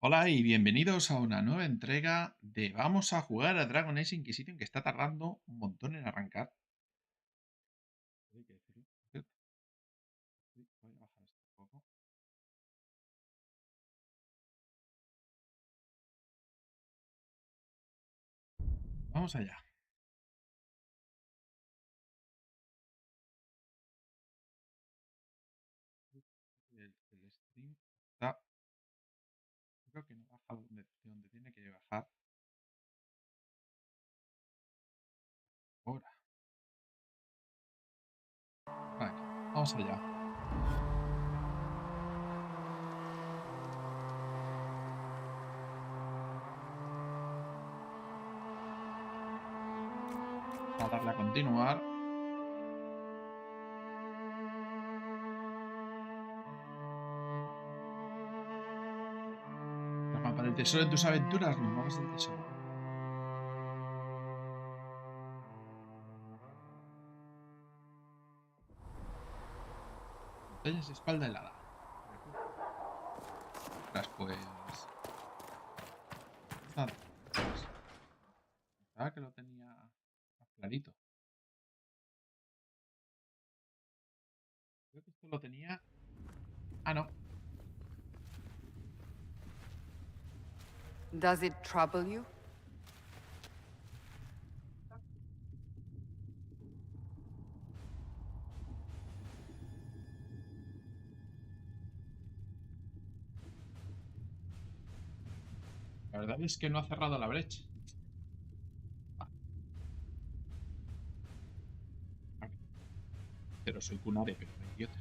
Hola y bienvenidos a una nueva entrega de Vamos a jugar a Dragon Age Inquisition, que está tardando un montón en arrancar. Hay que decirlo, por cierto. Voy a bajar esto un poco. Vamos allá. El stream está... Creo que no baja donde tiene que bajar. Ahora. Vale, vamos allá. A darle a continuar. Para el tesoro de tus aventuras, nos vamos del tesoro. Montañas de espalda helada. Pues... Nada. Pensaba que lo tenía más clarito. Creo que esto lo tenía... Ah, no. Does it trouble you? La verdad es que no ha cerrado la brecha. Pero soy Kunare, pero no idiota.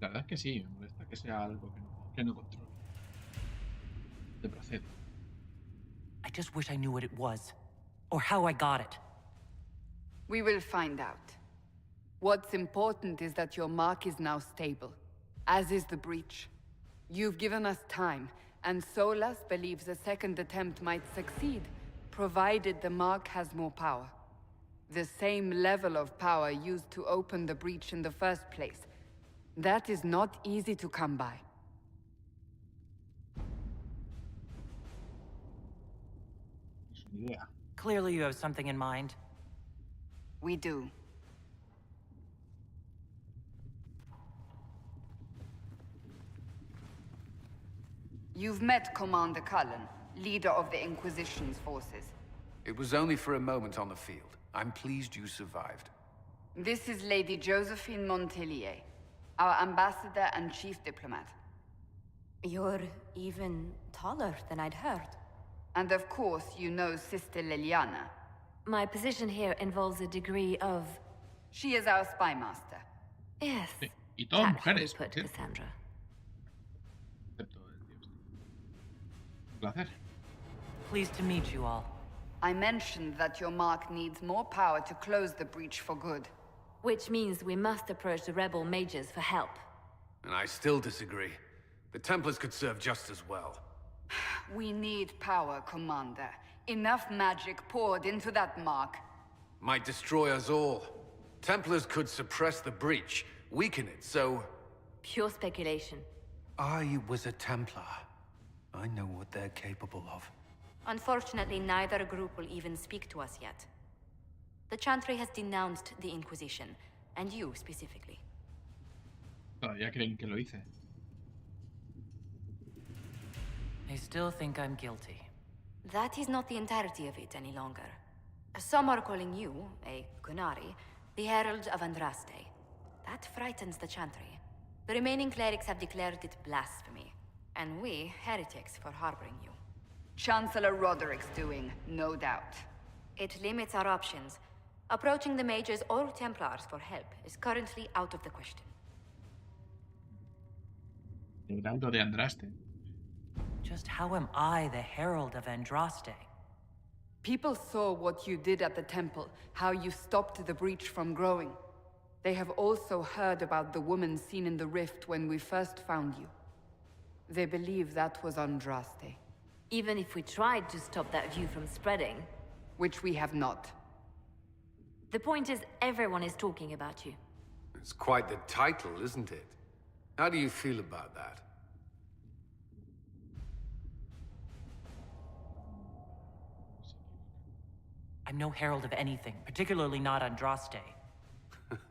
La verdad es que sí, me molesta que sea algo que no controlo. Te procede. I just wish I knew what it was, or how I got it. We will find out. What's important is that your mark is now stable, as is the breach. You've given us time, and Solas believes a second attempt might succeed, provided the mark has more power. The same level of power used to open the breach in the first place. That is not easy to come by. Es una idea. Clearly you have something in mind. We do. You've met Commander Cullen, leader of the Inquisition's forces. It was only for a moment on the field. I'm pleased you survived. This is Lady Josephine Montelier, our ambassador and chief diplomat. You're even taller than I'd heard. And of course, you know Sister Liliana. My position here involves a degree of... She is our spy master. Yes. Sí. Y todas tactfully mujeres. put, ¿Sí? Cassandra. Excepto el tío este. Un placer. Pleased to meet you all. I mentioned that your mark needs more power to close the breach for good. Which means we must approach the rebel mages for help. And I still disagree. The Templars could serve just as well. We need power, Commander. Enough magic poured into that mark. Might destroy us all. Templars could suppress the breach, weaken it, so... Pure speculation. I was a Templar. I know what they're capable of. Unfortunately, neither group will even speak to us yet. The Chantry has denounced the Inquisition, and you specifically. Todavía creen que lo hice. They still think I'm guilty. That is not the entirety of it any longer. Some are calling you, a Kunari, the Herald of Andraste. That frightens the Chantry. The remaining clerics have declared it blasphemy, and we, heretics, for harboring you. Chancellor Roderick's doing, no doubt. It limits our options. Approaching the mages or Templars for help is currently out of the question. Heraldo de Andraste. Just how am I the Herald of Andraste? People saw what you did at the temple, how you stopped the breach from growing. They have also heard about the woman seen in the rift when we first found you. They believe that was Andraste. Even if we tried to stop that view from spreading... Which we have not. The point is, everyone is talking about you. It's quite the title, isn't it? How do you feel about that? I'm no herald of anything, particularly not Andraste.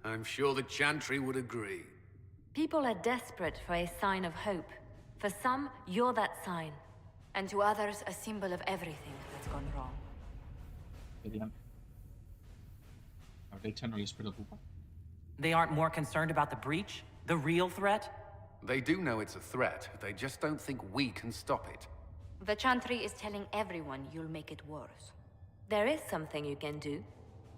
I'm sure the Chantry would agree. People are desperate for a sign of hope. For some, you're that sign. And to others, a symbol of everything that's gone wrong. La brecha no les preocupa. They aren't more concerned about the breach? The real threat? They do know it's a threat, they just don't think we can stop it. The Chantry is telling everyone you'll make it worse. There is something you can do.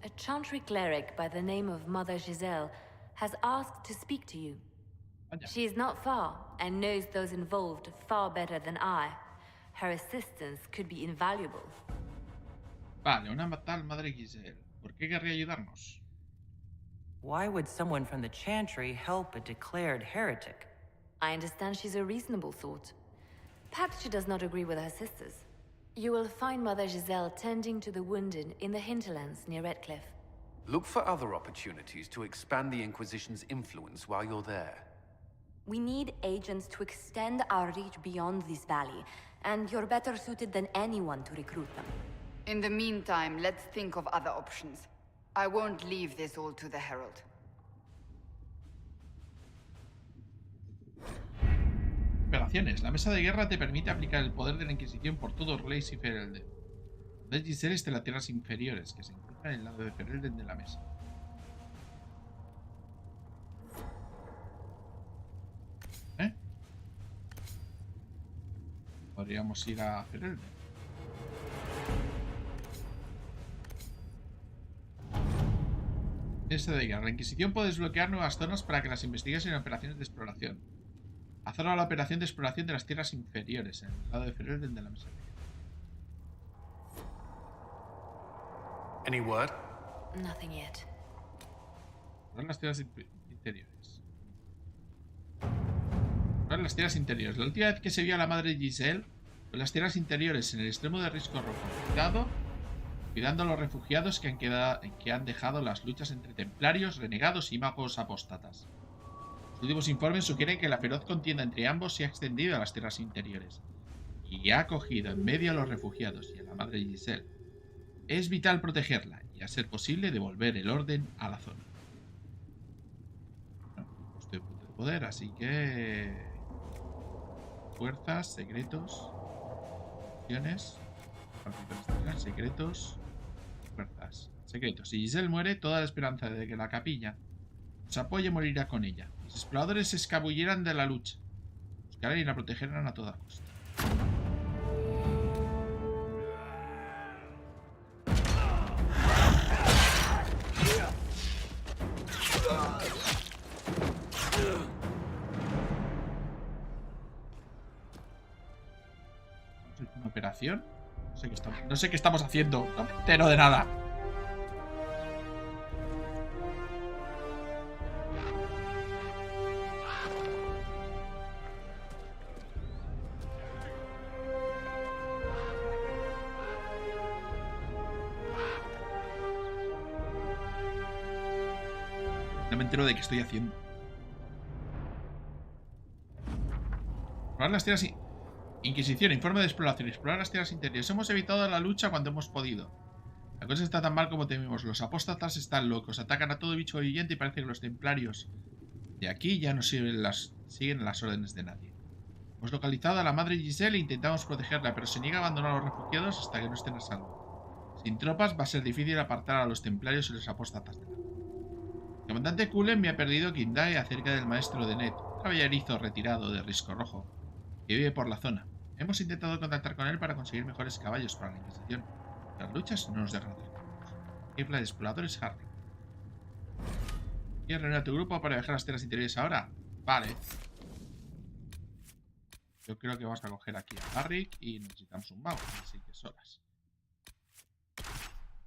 A Chantry cleric by the name of Mother Giselle has asked to speak to you. Vaya. She is not far and knows those involved far better than I. Her assistance could be invaluable. Vale, una tal madre Giselle. ¿Por qué querría ayudarnos? Why would someone from the Chantry help a declared heretic? I understand she's a reasonable sort. Perhaps she does not agree with her sisters. You will find Mother Giselle tending to the wounded in the hinterlands near Redcliffe. Look for other opportunities to expand the Inquisition's influence while you're there. We need agents to extend our reach beyond this valley, and you're better suited than anyone to recruit them. In the meantime, let's think of other options. I won't leave this all to the Herald. Operaciones. La mesa de guerra te permite aplicar el poder de la Inquisición por todos Reyes y Ferelden. Poder Giselle es de las tierras inferiores, que se encuentran en el lado de Ferelden de la mesa. Podríamos ir a Ferelden. Mesa de guerra. La Inquisición puede desbloquear nuevas zonas para que las investigues en operaciones de exploración. Haz ahora la operación de exploración de las tierras inferiores, en el lado de Ferelden de la mesa de guerra. Any word? Nothing yet. Explorar las tierras interiores. Explorar las tierras interiores. La última vez que se vio a la madre Giselle fue en las tierras interiores, en el extremo de Risco Rojo. Cuidando a los refugiados que han dejado las luchas entre templarios, renegados y magos apóstatas. Los últimos informes sugieren que la feroz contienda entre ambos se ha extendido a las tierras interiores y ha cogido en medio a los refugiados y a la madre Giselle. Es vital protegerla y, a ser posible, devolver el orden a la zona. Bueno, estoy en punto de poder, así que... Fuerzas, secretos... Opciones... Secretos... Fuerzas, secretos. Si Giselle muere, toda la esperanza de que la capilla nos apoye morirá con ella. Los exploradores se escabullirán de la lucha. Buscarán y la protegerán a toda costa. ¿Una operación? No sé qué estamos haciendo. No me entero de nada. No me entero de qué estoy haciendo. Probar las tierras y... Inquisición, informe de exploración. Explorar las tierras interiores. Hemos evitado la lucha cuando hemos podido. La cosa está tan mal como temimos. Los apóstatas están locos. Atacan a todo bicho viviente y parece que los templarios de aquí ya no siguen las órdenes de nadie. Hemos localizado a la madre Giselle e intentamos protegerla, pero se niega a abandonar a los refugiados hasta que no estén a salvo. Sin tropas va a ser difícil apartar a los templarios y los apóstatas de la... El comandante Cullen me ha perdido Kindae acerca del maestro de Ned, un caballerizo retirado de Risco Rojo, que vive por la zona. Hemos intentado contactar con él para conseguir mejores caballos para la Inquisición. Las luchas no nos dejan acercarnos. Isla de exploradores Harry. ¿Quieres reunir a tu grupo para viajar a las tierras interiores ahora? Vale. Yo creo que vamos a coger aquí a Garrick y necesitamos un mago, así que solas.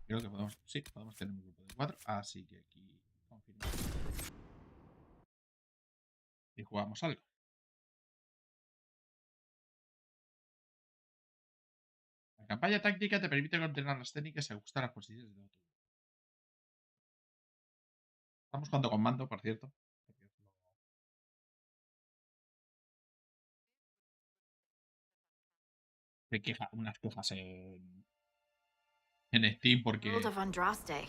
Creo que podemos... Sí, podemos tener un grupo de 4, así que aquí confirmamos. Y jugamos algo. La campaña táctica te permite controlar las técnicas y ajustar las posiciones de otro. Estamos jugando con mando, por cierto. Unas quejas en Steam World porque... of Andraste.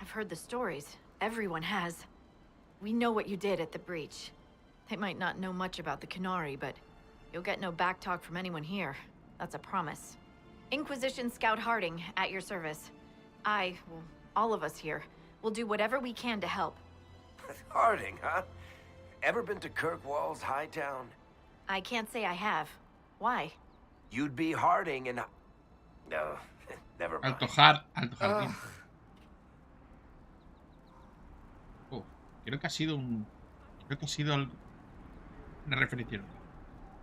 I've heard the stories. Everyone has. We know what you did at the breach. They might not know much about the Canary, but you'll get no backtalk from anyone here. That's a promise. Inquisition Scout Harding, at your service. Well, all of us here, will do whatever we can to help. Harding, huh? Ever been to Kirkwall's Hightown? I can't say I have. Why? You'd be Harding and... No, never mind. Alto Jardín. Oh, creo que ha sido una referencia,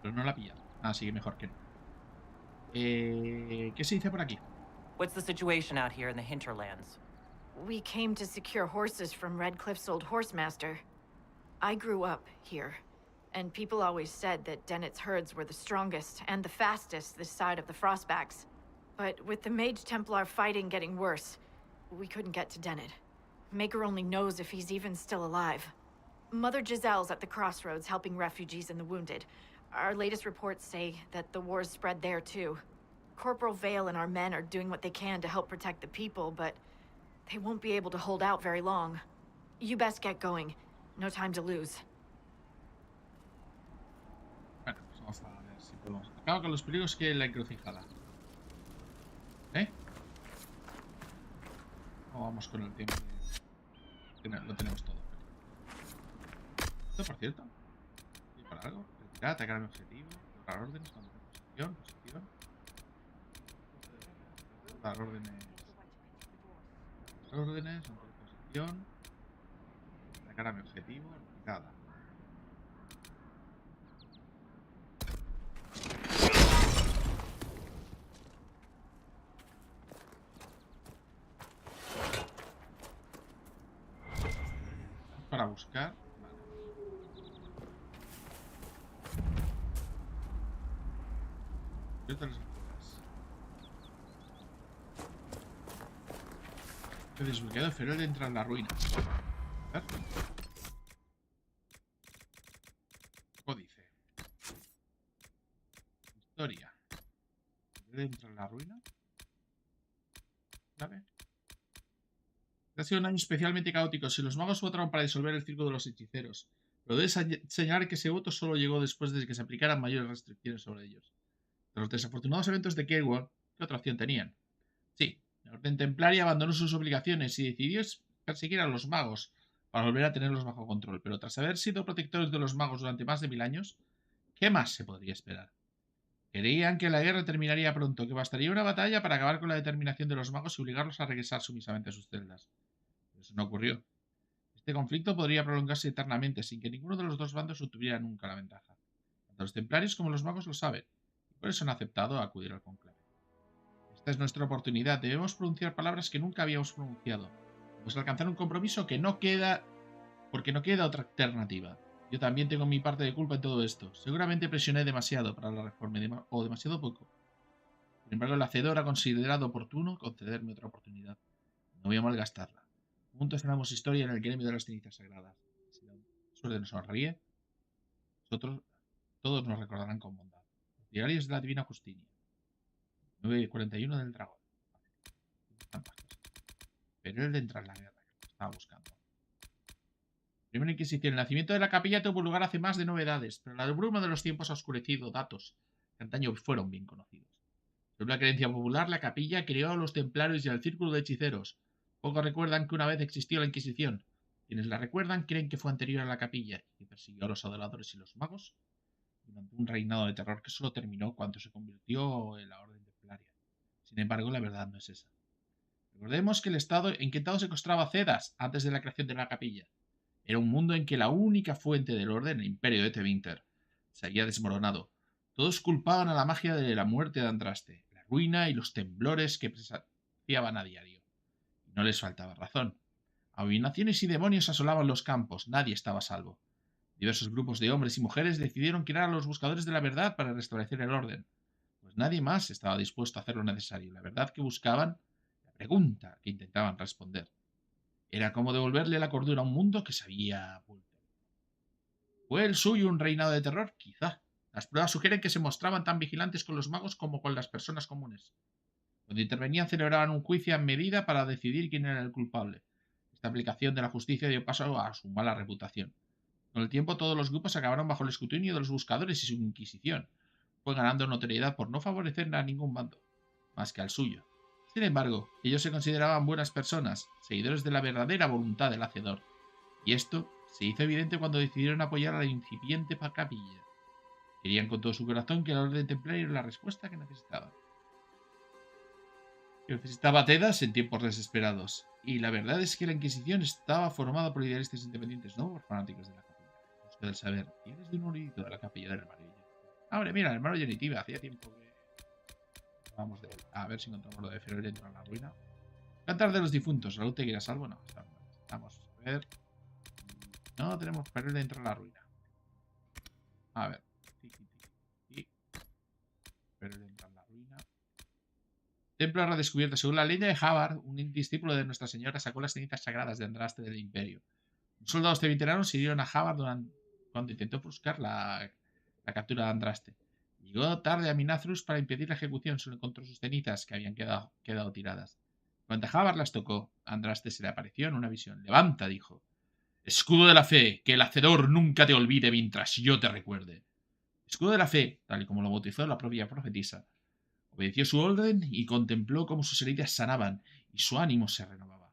pero no la ha pillado. Así que mejor que no. ¿Qué se dice por aquí? What's the situation out here in the hinterlands? We came to secure horses from Redcliffe's old horsemaster. I grew up here, and people always said that Dennett's herds were the strongest and the fastest this side of the Frostbacks. But with the Mage Templar fighting getting worse, we couldn't get to Dennett. Maker only knows if he's even still alive. Mother Giselle's at the crossroads helping refugees and the wounded. Our latest reports say that the war's spread there too. Corporal Vale and our men are doing what they can to help protect the people, but they won't be able to hold out very long. You best get going. No time to lose. Bueno, pues vamos a ver si podemos... Acabo con los peligros que la encrucijada. O vamos con el tiempo. Lo tenemos todo. Esto, por cierto. ¿Y para algo? Retirar, atacar a mi objetivo. Dar órdenes cuando tengo posición. Dar órdenes. Posición. Atacar a mi objetivo. Retirada. Para buscar. Vale. Y otras cosas. He desbloqueado feroz de entrar en la ruina. A ver. Códice. Historia. ¿Debe entrar en la ruina? ¿Clave? Ha sido un año especialmente caótico. Si los magos votaron para disolver el círculo de los hechiceros, pero debes señalar que ese voto solo llegó después de que se aplicaran mayores restricciones sobre ellos. Tras los desafortunados eventos de Kirkwall, ¿qué otra opción tenían? Sí, la Orden Templaria abandonó sus obligaciones y decidió perseguir a los magos para volver a tenerlos bajo control. Pero tras haber sido protectores de los magos durante más de 1000 años, ¿qué más se podría esperar? Creían que la guerra terminaría pronto, que bastaría una batalla para acabar con la determinación de los magos y obligarlos a regresar sumisamente a sus celdas. Pero eso no ocurrió. Este conflicto podría prolongarse eternamente sin que ninguno de los dos bandos obtuviera nunca la ventaja. Tanto los templarios como los magos lo saben, y por eso han aceptado acudir al conclave. Esta es nuestra oportunidad. Debemos pronunciar palabras que nunca habíamos pronunciado. Debemos alcanzar un compromiso porque no queda otra alternativa. Yo también tengo mi parte de culpa en todo esto. Seguramente presioné demasiado para la reforma, o demasiado poco. Sin embargo, el hacedor ha considerado oportuno concederme otra oportunidad. No voy a malgastarla. Juntos haremos historia en el gremio de las cenizas sagradas. Si la suerte nos sonríe, nosotros todos nos recordarán con bondad. Los diarios de la Divina Justicia. 9:41 del dragón. Pero él de entrar en la guerra, que estaba buscando. Primera Inquisición. El nacimiento de la capilla tuvo lugar hace más de 9 edades, pero la bruma de los tiempos ha oscurecido datos que antaño fueron bien conocidos. Según la creencia popular, la capilla crió a los templarios y al círculo de hechiceros. Pocos recuerdan que una vez existió la Inquisición. Quienes la recuerdan creen que fue anterior a la capilla y persiguió a los adoradores y los magos durante un reinado de terror que solo terminó cuando se convirtió en la Orden Templaria. Sin embargo, la verdad no es esa. Recordemos que el estado en que se encontraba Cedas antes de la creación de la capilla. Era un mundo en que la única fuente del orden, el imperio de Tevinter, se había desmoronado. Todos culpaban a la magia de la muerte de Andraste, la ruina y los temblores que presagiaban a diario. Y no les faltaba razón. Abominaciones y demonios asolaban los campos, nadie estaba a salvo. Diversos grupos de hombres y mujeres decidieron crear a los buscadores de la verdad para restablecer el orden. Pues nadie más estaba dispuesto a hacer lo necesario. La verdad que buscaban, la pregunta que intentaban responder. Era como devolverle la cordura a un mundo que se había vuelto. ¿Fue el suyo un reinado de terror? Quizá. Las pruebas sugieren que se mostraban tan vigilantes con los magos como con las personas comunes. Cuando intervenían celebraban un juicio en medida para decidir quién era el culpable. Esta aplicación de la justicia dio paso a su mala reputación. Con el tiempo todos los grupos acabaron bajo el escrutinio de los buscadores y su inquisición. Fue ganando notoriedad por no favorecer a ningún bando, más que al suyo. Sin embargo, ellos se consideraban buenas personas, seguidores de la verdadera voluntad del Hacedor. Y esto se hizo evidente cuando decidieron apoyar a la incipiente capilla. Querían con todo su corazón que la orden templaria era la respuesta que necesitaban. Necesitaba Tedas en tiempos desesperados. Y la verdad es que la Inquisición estaba formada por idealistas independientes, no por fanáticos de la capilla. Busca del saber, y eres de un erudito de la capilla del hermano. Hombre, mira, el hermano Genitiva, hacía tiempo que... Vamos de él. A ver si encontramos lo de Ferrer dentro de la ruina. Cantar de los difuntos, la luz te quiere a salvo, no. Vamos a ver. No tenemos Ferrer dentro de la ruina. A ver. Ferrer dentro de la ruina. Templo redescubierto. Según la leyenda de Havard, un discípulo de Nuestra Señora sacó las cenizas sagradas de Andraste del Imperio. Los soldados veteranos siguieron a Havard cuando intentó buscar la captura de Andraste. Llegó tarde a Minathros para impedir la ejecución, solo encontró sus cenizas que habían quedado tiradas. Cuando Havard las tocó, Andraste se le apareció en una visión. «Levanta», dijo. «Escudo de la fe, que el Hacedor nunca te olvide mientras yo te recuerde». Escudo de la fe, tal y como lo bautizó la propia profetisa. Obedeció su orden y contempló cómo sus heridas sanaban y su ánimo se renovaba.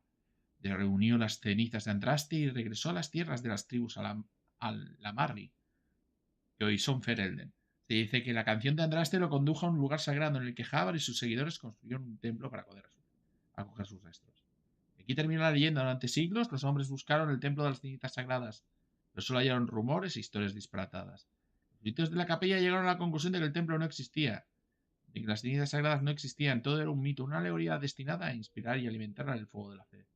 Reunió las cenizas de Andraste y regresó a las tierras de las tribus a la Marri, que hoy son Ferelden. Se dice que la canción de Andraste lo condujo a un lugar sagrado en el que Havard y sus seguidores construyeron un templo para acoger sus restos. Aquí terminó la leyenda. Durante siglos los hombres buscaron el templo de las cenizas sagradas, pero solo hallaron rumores e historias disparatadas. Los ritos de la capilla llegaron a la conclusión de que el templo no existía, de que las cenizas sagradas no existían. Todo era un mito, una alegoría destinada a inspirar y alimentar el fuego de la fe.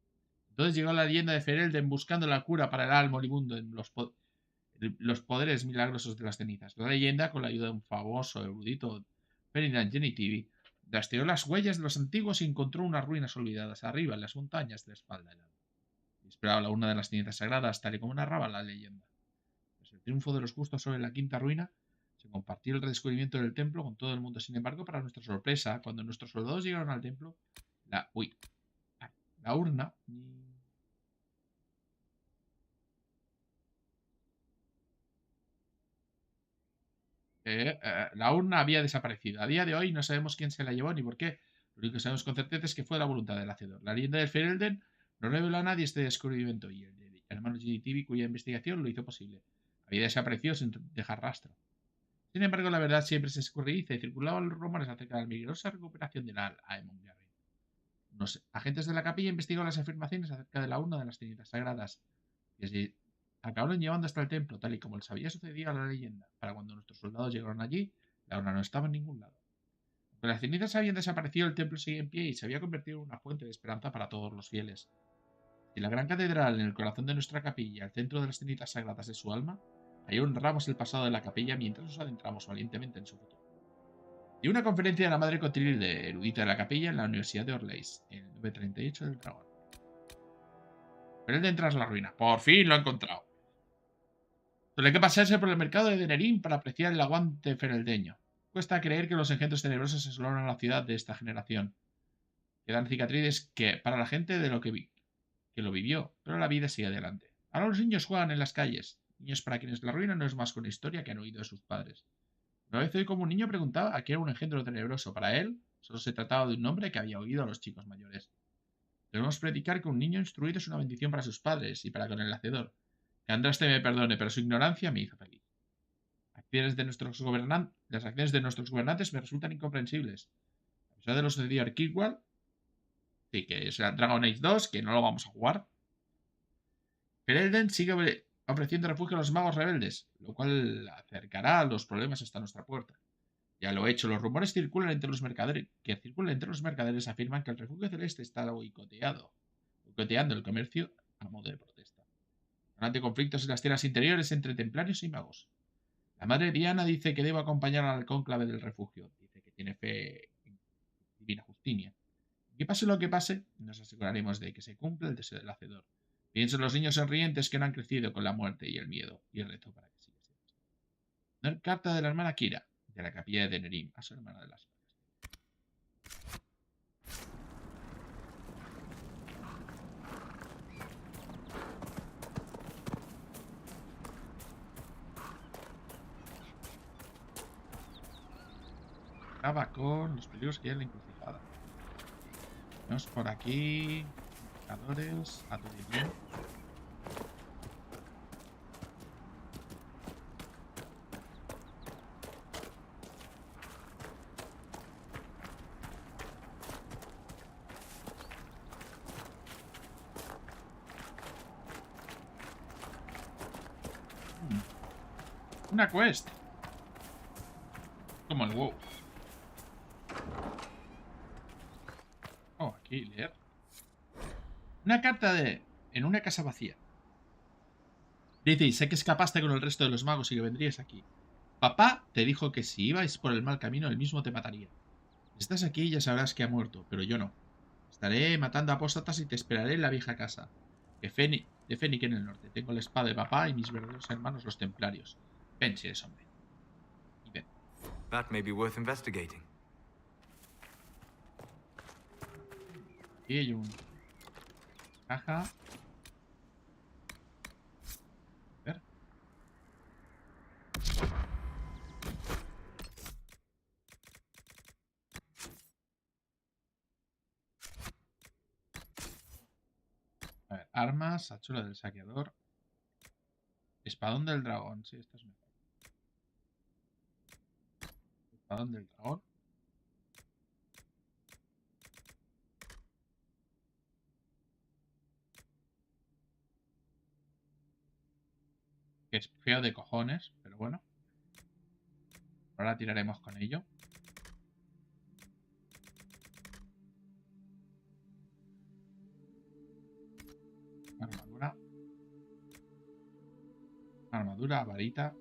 Entonces llegó la leyenda de Ferelden buscando la cura para el alma moribundo en los poderes milagrosos de las cenizas. La leyenda, con la ayuda de un famoso erudito, Ferdinand Genitivi, rastreó las huellas de los antiguos y encontró unas ruinas olvidadas arriba en las montañas de la espalda helada. Y esperaba la urna de las cenizas sagradas, tal y como narraba la leyenda. Tras el triunfo de los justos sobre la quinta ruina, se compartió el redescubrimiento del templo con todo el mundo. Sin embargo, para nuestra sorpresa, cuando nuestros soldados llegaron al templo, la urna... la urna había desaparecido. A día de hoy no sabemos quién se la llevó ni por qué. Lo único que sabemos con certeza es que fue la voluntad del Hacedor. La leyenda del Ferelden no reveló a nadie este descubrimiento y el hermano GTV, cuya investigación lo hizo posible, había desaparecido sin dejar rastro. Sin embargo, la verdad siempre se escurridiza y circulaban los rumores acerca de la milagrosa recuperación de la Aemon Garden. Los agentes de la capilla investigaron las afirmaciones acerca de la urna de las cenizas sagradas y acabaron llevando hasta el templo, tal y como les había sucedido a la leyenda. Para cuando nuestros soldados llegaron allí, la urna no estaba en ningún lado. Aunque las cenizas habían desaparecido, el templo seguía en pie y se había convertido en una fuente de esperanza para todos los fieles. En la gran catedral, en el corazón de nuestra capilla, al centro de las cenizas sagradas de su alma, ahí honramos el pasado de la capilla mientras nos adentramos valientemente en su futuro. Y una conferencia de la madre Cotilde, erudita de la capilla, en la Universidad de Orleans, en el 938 del Dragón. Pero él de entrar a la ruina. Por fin lo ha encontrado. Suele que pasarse por el mercado de Denerín para apreciar el aguante fereldeño. Cuesta creer que los engendros tenebrosos exploran la ciudad de esta generación. Quedan cicatrices que para la gente de lo que lo vivió, pero la vida sigue adelante. Ahora los niños juegan en las calles. Niños para quienes la ruina no es más que una historia que han oído de sus padres. Una vez oí como un niño preguntaba a qué era un engendro tenebroso. Para él, solo se trataba de un nombre que había oído a los chicos mayores. Debemos predicar que un niño instruido es una bendición para sus padres y para con el Hacedor. Que Andraste me perdone, pero su ignorancia me hizo feliz. Las acciones de nuestros gobernantes me resultan incomprensibles. A pesar de lo sucedido a Kirkwall, sí, que es Dragon Age 2, que no lo vamos a jugar, Ferelden sigue ofreciendo refugio a los magos rebeldes, lo cual acercará los problemas hasta nuestra puerta. Ya lo he hecho, los rumores circulan entre los mercaderes afirman que el refugio celeste está boicoteando el comercio a modo de protesta. Durante conflictos en las tierras interiores entre templarios y magos. La madre Diana dice que debo acompañar al cónclave del refugio. Dice que tiene fe en Divina Justicia. Que pase lo que pase, nos aseguraremos de que se cumpla el deseo del hacedor. Pienso en los niños sonrientes que no han crecido con la muerte y el miedo, y rezo para que siga siendo así. Carta de la hermana Kira, de la capilla de Nerim, a su hermana de las flores. Acaba con los peligros que hay en la encrucijada. Tenemos por aquí indicadores, aturdimiento. Una quest. Como el WoW. Oh, aquí leer. Una carta de... En una casa vacía. Dice, sé que escapaste con el resto de los magos y que vendrías aquí. Papá te dijo que si ibais por el mal camino, él mismo te mataría. Si estás aquí, ya sabrás que ha muerto, pero yo no. Estaré matando apóstatas y te esperaré en la vieja casa. De Fennec en el norte. Tengo la espada de papá y mis verdaderos hermanos, los templarios. Ven si eres hombre. Y ven. That may be worth investigating. Aquí hay un... caja. A ver. A ver, armas, hachura del saqueador. Espadón del dragón. Sí, esto es mejor. Espadón del dragón. Que es feo de cojones, pero bueno. Ahora tiraremos con ello. Armadura. Armadura, varita.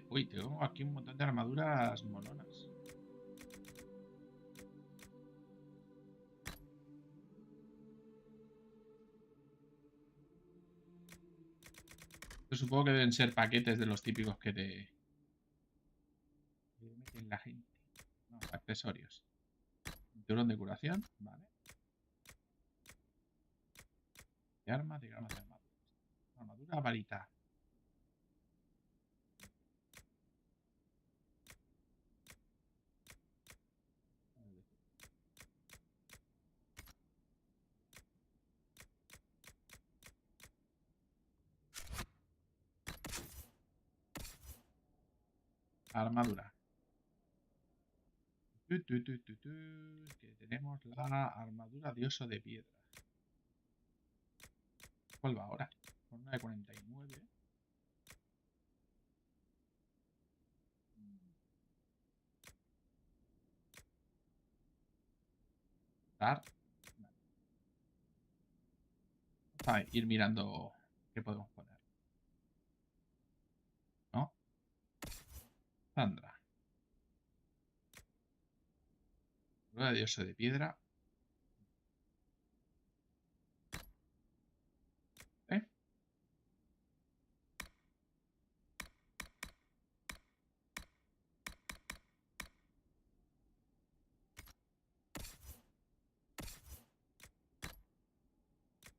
Uy, tengo aquí un montón de armaduras molonas. Yo supongo que deben ser paquetes de los típicos que te meten la gente. No, accesorios. Cinturón de curación, vale. De arma, diagramas de armadura. Armadura, varita. Armadura. Que tenemos la armadura de oso de piedra. ¿Cuál va ahora? Con una de 49. Vale. Vamos a ir mirando qué podemos poner. ¿No? Sandra. Armadura de oso de piedra. ¿Eh?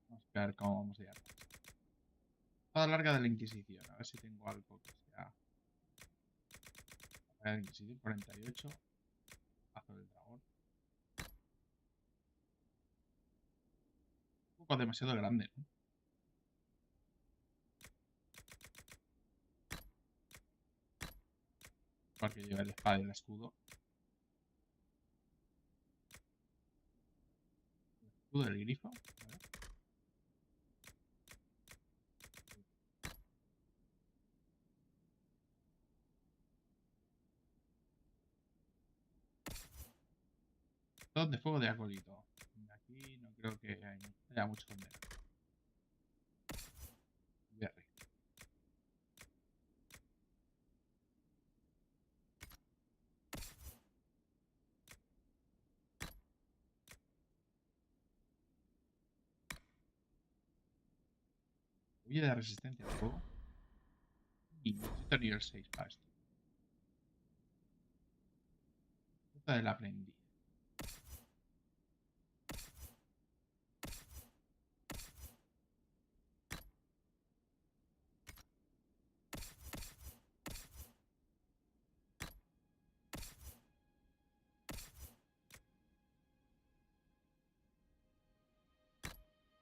Vamos a ver cómo vamos a llegar. Toda larga de la Inquisición. A ver si tengo algo que sea. La de la Inquisición 48. Pazo del dragón. Un poco demasiado grande, ¿no? Porque lleva el espada y el escudo. El escudo del grifo. A ver. Dos de fuego de acólito. Aquí no creo que haya mucho donde. Berry. Vida de resistencia al fuego. Y necesito nivel 6 para esto. Ruta del aprendiz.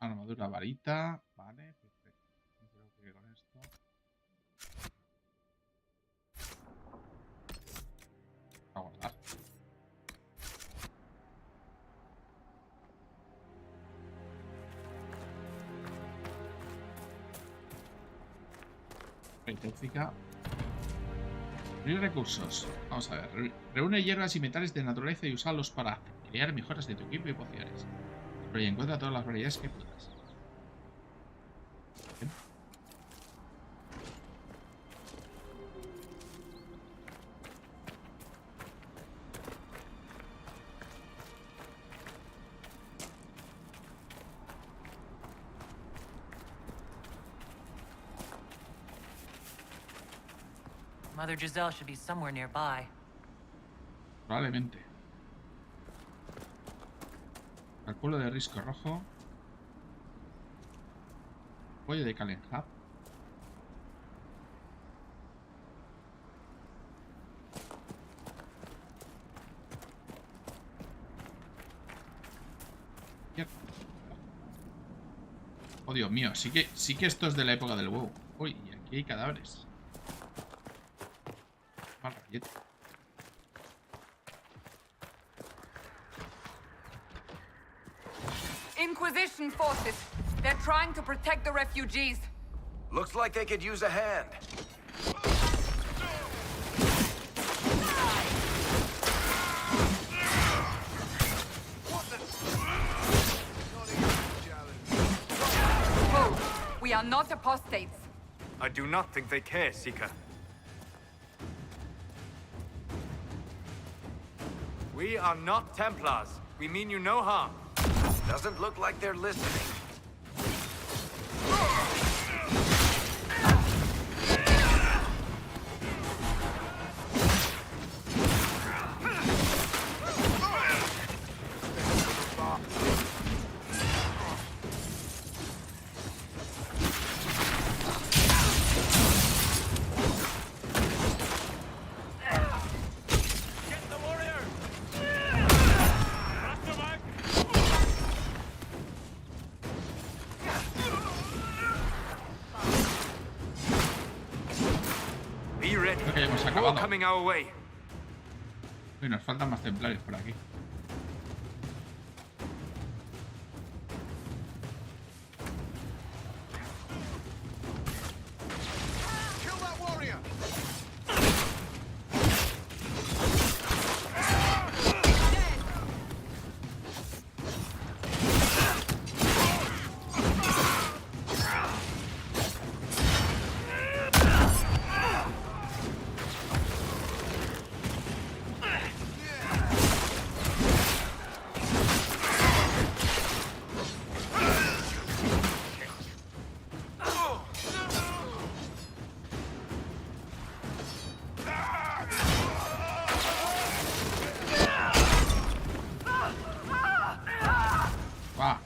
Armadura varita. Vale, perfecto. Creo que con esto. A guardar. Tóxica. Recursos. Vamos a ver. Reúne hierbas y metales de naturaleza y úsalos para crear mejoras de tu equipo y pociones. Pero encuentra todas las variedades que puedas. Bien. Mother Giselle should be somewhere nearby. Probablemente. Calculo de risco rojo. Pollo de Calenhab. Oh, Dios mío, sí que esto es de la época del huevo. Uy, y aquí hay cadáveres. Mal rollete. Inquisition forces. They're trying to protect the refugees. Looks like they could use a hand. Move. We are not apostates. I do not think they care, Seeker. We are not Templars. We mean you no harm. Doesn't look like they're listening. Be ready. Creo que ya hemos More acabado. coming our way. Uy, nos faltan más templarios por aquí. Va.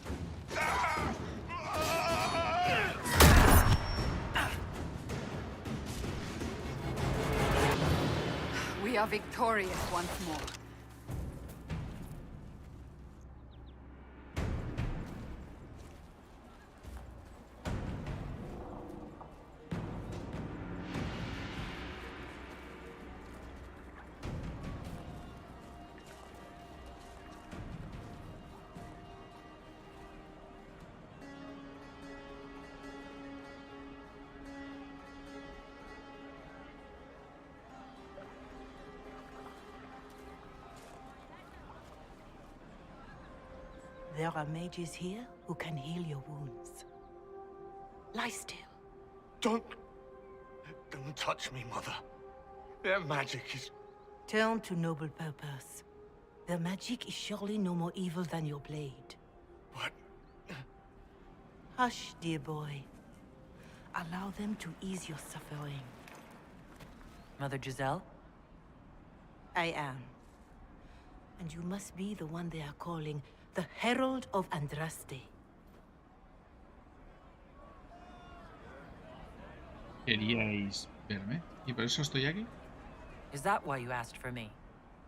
We are victorious once more. There are mages here who can heal your wounds. Lie still. Don't touch me, Mother. Their magic is... Turn to noble purpose. Their magic is surely no more evil than your blade. What? Hush, dear boy. allow them to ease your suffering. Mother Giselle? I am. And you must be the one they are calling the Herald of Andraste. Queríais verme. ¿Y por eso estoy aquí? Is that why you asked for me?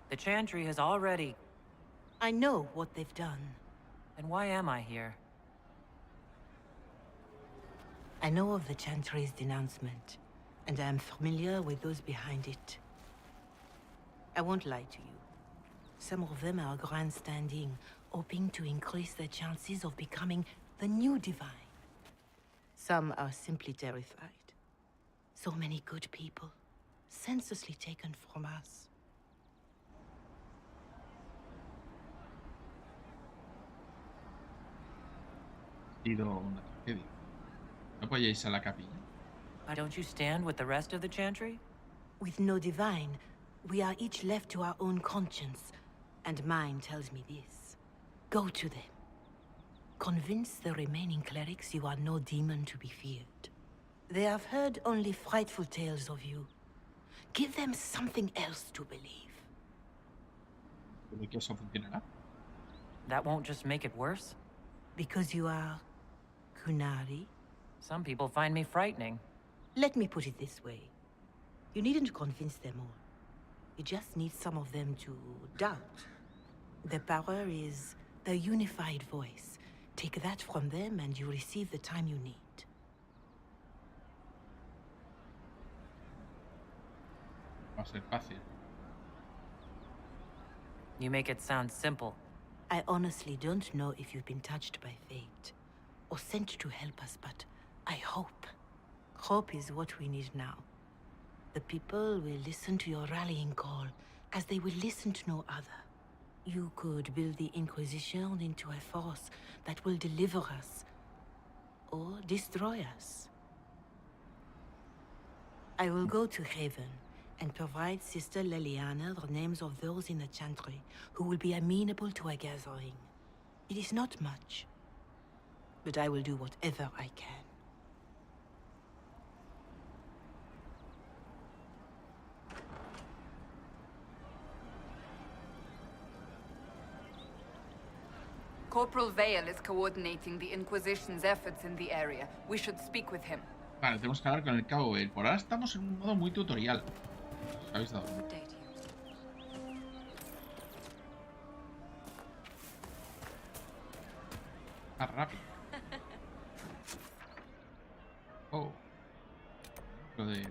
The Chantry has already... I know what they've done. Then why am I here? I know of the Chantry's denouncement, and I am familiar with those behind it. I won't lie to you. Some of them are grandstanding, hoping to increase their chances of becoming the new divine. Some are simply terrified. So many good people, senselessly taken from us. Ha sido una tragedia. ¿No podíais a la capilla? Why don't you stand with the rest of the Chantry? With no divine, we are each left to our own conscience. And mine tells me this. Go to them. Convince the remaining clerics you are no demon to be feared. They have heard only frightful tales of you. Give them something else to believe. ¿Creo que eso funcionará? That won't just make it worse? Because you are... Qunari? Some people find me frightening. Let me put it this way. You needn't convince them all. You just need some of them to doubt. The power is the unified voice. Take that from them and you receive the time you need. Va a ser fácil. You make it sound simple. I honestly don't know if you've been touched by fate, or sent to help us, but I hope. Hope is what we need now. The people will listen to your rallying call, as they will listen to no other. You could build the Inquisition into a force that will deliver us, or destroy us. I will go to Haven, and provide Sister Leliana the names of those in the Chantry who will be amenable to a gathering. It is not much, but I will do whatever I can. Corporal Vale is coordinating the Inquisition's efforts in the area. We should speak with him. Vale, tenemos que hablar con el Cabo Vale. Por ahora estamos en un modo muy tutorial. ¿Os habéis dado cuenta? Más rápido. Oh. Lo de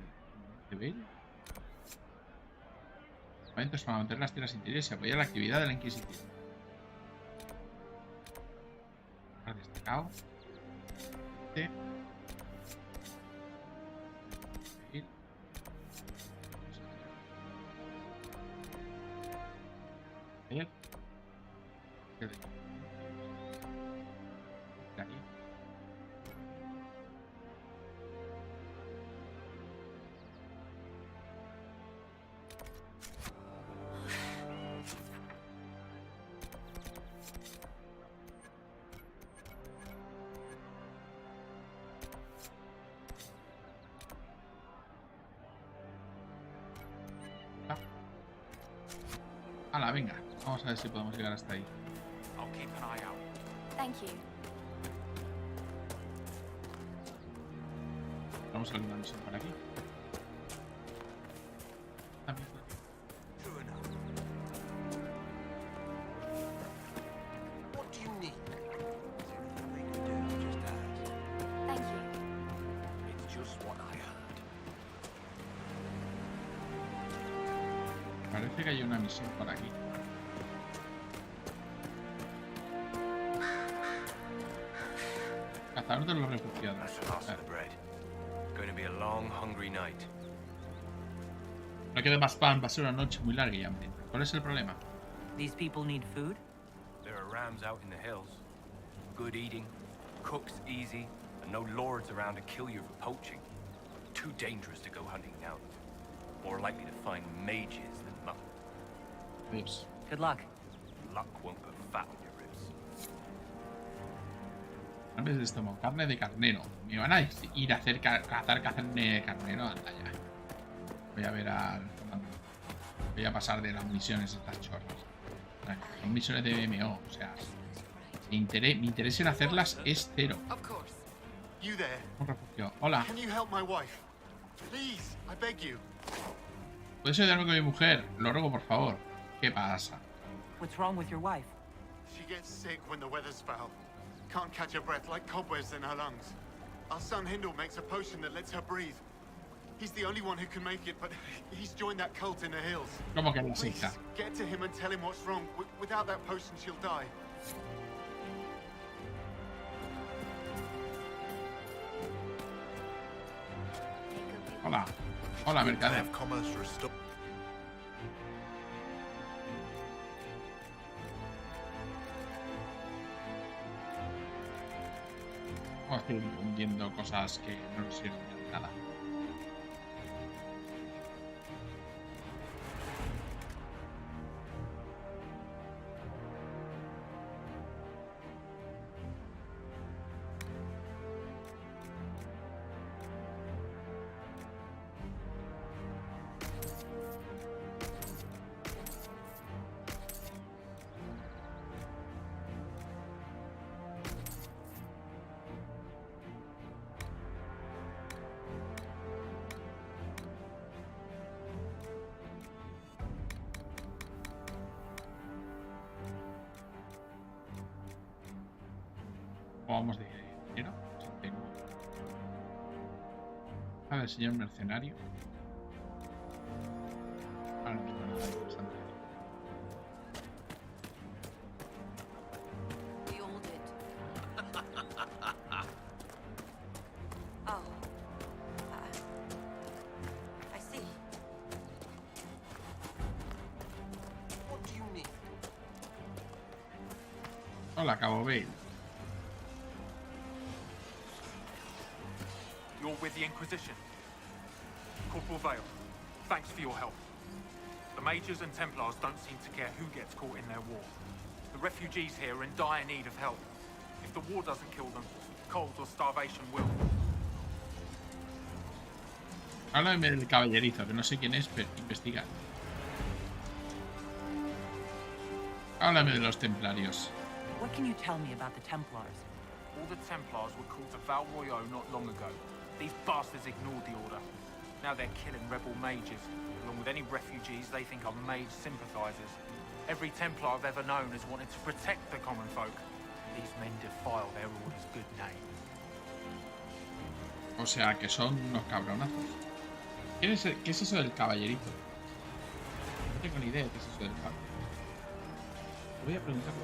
Bale. Momentos para mantener las tierras interiores y apoyar la actividad de la Inquisición. Destacado. Bien. Hala, venga. Vamos a ver si podemos llegar hasta ahí. Thank you. Vamos a alguna misión por aquí. También. What do you need? Thank you. It's just what I heard. Parece que hay una misión por aquí. Cazador de los refugiados. That's the last of the bread. Going to be a long, hungry night. No quede más pan, va a ser una noche muy larga y hambrienta. ¿Cuál es el problema? These people need food? There are rams out in the hills. Good eating, cooks easy, and no lords around to kill you for poaching. Too dangerous to go hunting now. More likely to find mages than luck. Adiós. Good luck. Luck won't put fat on your ribs. Carne de estómago, carne de carnero. ¿Me van a ir a hacer cazar carne de carnero? Anda ya. Voy a ver al... Voy a pasar de las misiones estas chorras. Son misiones de MMO, o sea... Mi interés en hacerlas es cero. Un refugio. Hola. ¿Puedes ayudarme con mi mujer? Lo ruego, por favor. ¿Qué pasa? What's wrong with your wife? She gets sick when the weather's foul. Can't catch her breath like cobwebs in her lungs. Our son Hindle makes a potion that lets her breathe. He's the only one who can make it, but he's joined that cult in the hills. ¿Cómo que la secta? Get to him and tell him what's wrong. Without that potion, she'll die. Hola. Hola, mercader. Estoy hundiendo cosas que no nos sirven de nada. Vamos de dinero. A ver, señor mercenario. Ahora no tengo nada interesante. I see. What do you need? Hola, Cabo Bale. You're with the Inquisition. Corporal Vale, thanks for your help. The Mages and Templars don't seem to care who gets caught in their war. The refugees here are in dire need of help. If the war doesn't kill them, cold or starvation will. Háblame del caballerizo, que no sé quién es, pero investiga. Háblame de los templarios. What can you tell me about the Templars? All the Templars were called to Val Royeaux not long ago. These bastards ignored the order. Now they're killing rebel mages, along with any refugees they think are mage sympathizers. Every Templar I've ever known has wanted to protect the common folk. These men defile their order's good name. O sea, que son unos cabronazos. ¿Qué es eso del caballerito? No tengo ni idea de qué es eso del caballero. Voy a preguntarlo.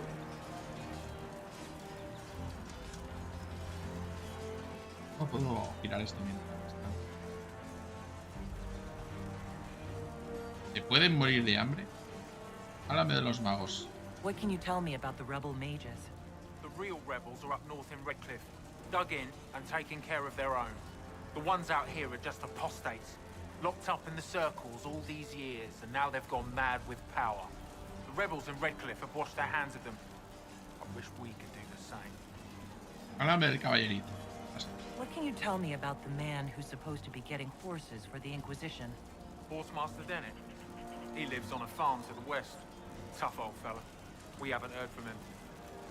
¿Cómo puedo girar esto mientras está? ¿Se pueden morir de hambre? Háblame de los magos. What can you tell me about the rebel mages? The real rebels are up north in Redcliffe, dug in and taking care of their own. The ones out here are just apostates, locked up in the circles all these years, and now they've gone mad with power. The rebels in Redcliffe have washed their hands of them. I wish we could do the same. Háblame del caballerito. What can you tell me about the man who's supposed to be getting horses for the Inquisition? Horsemaster Dennett. He lives on a farm to the west. Tough old fella. We haven't heard from him.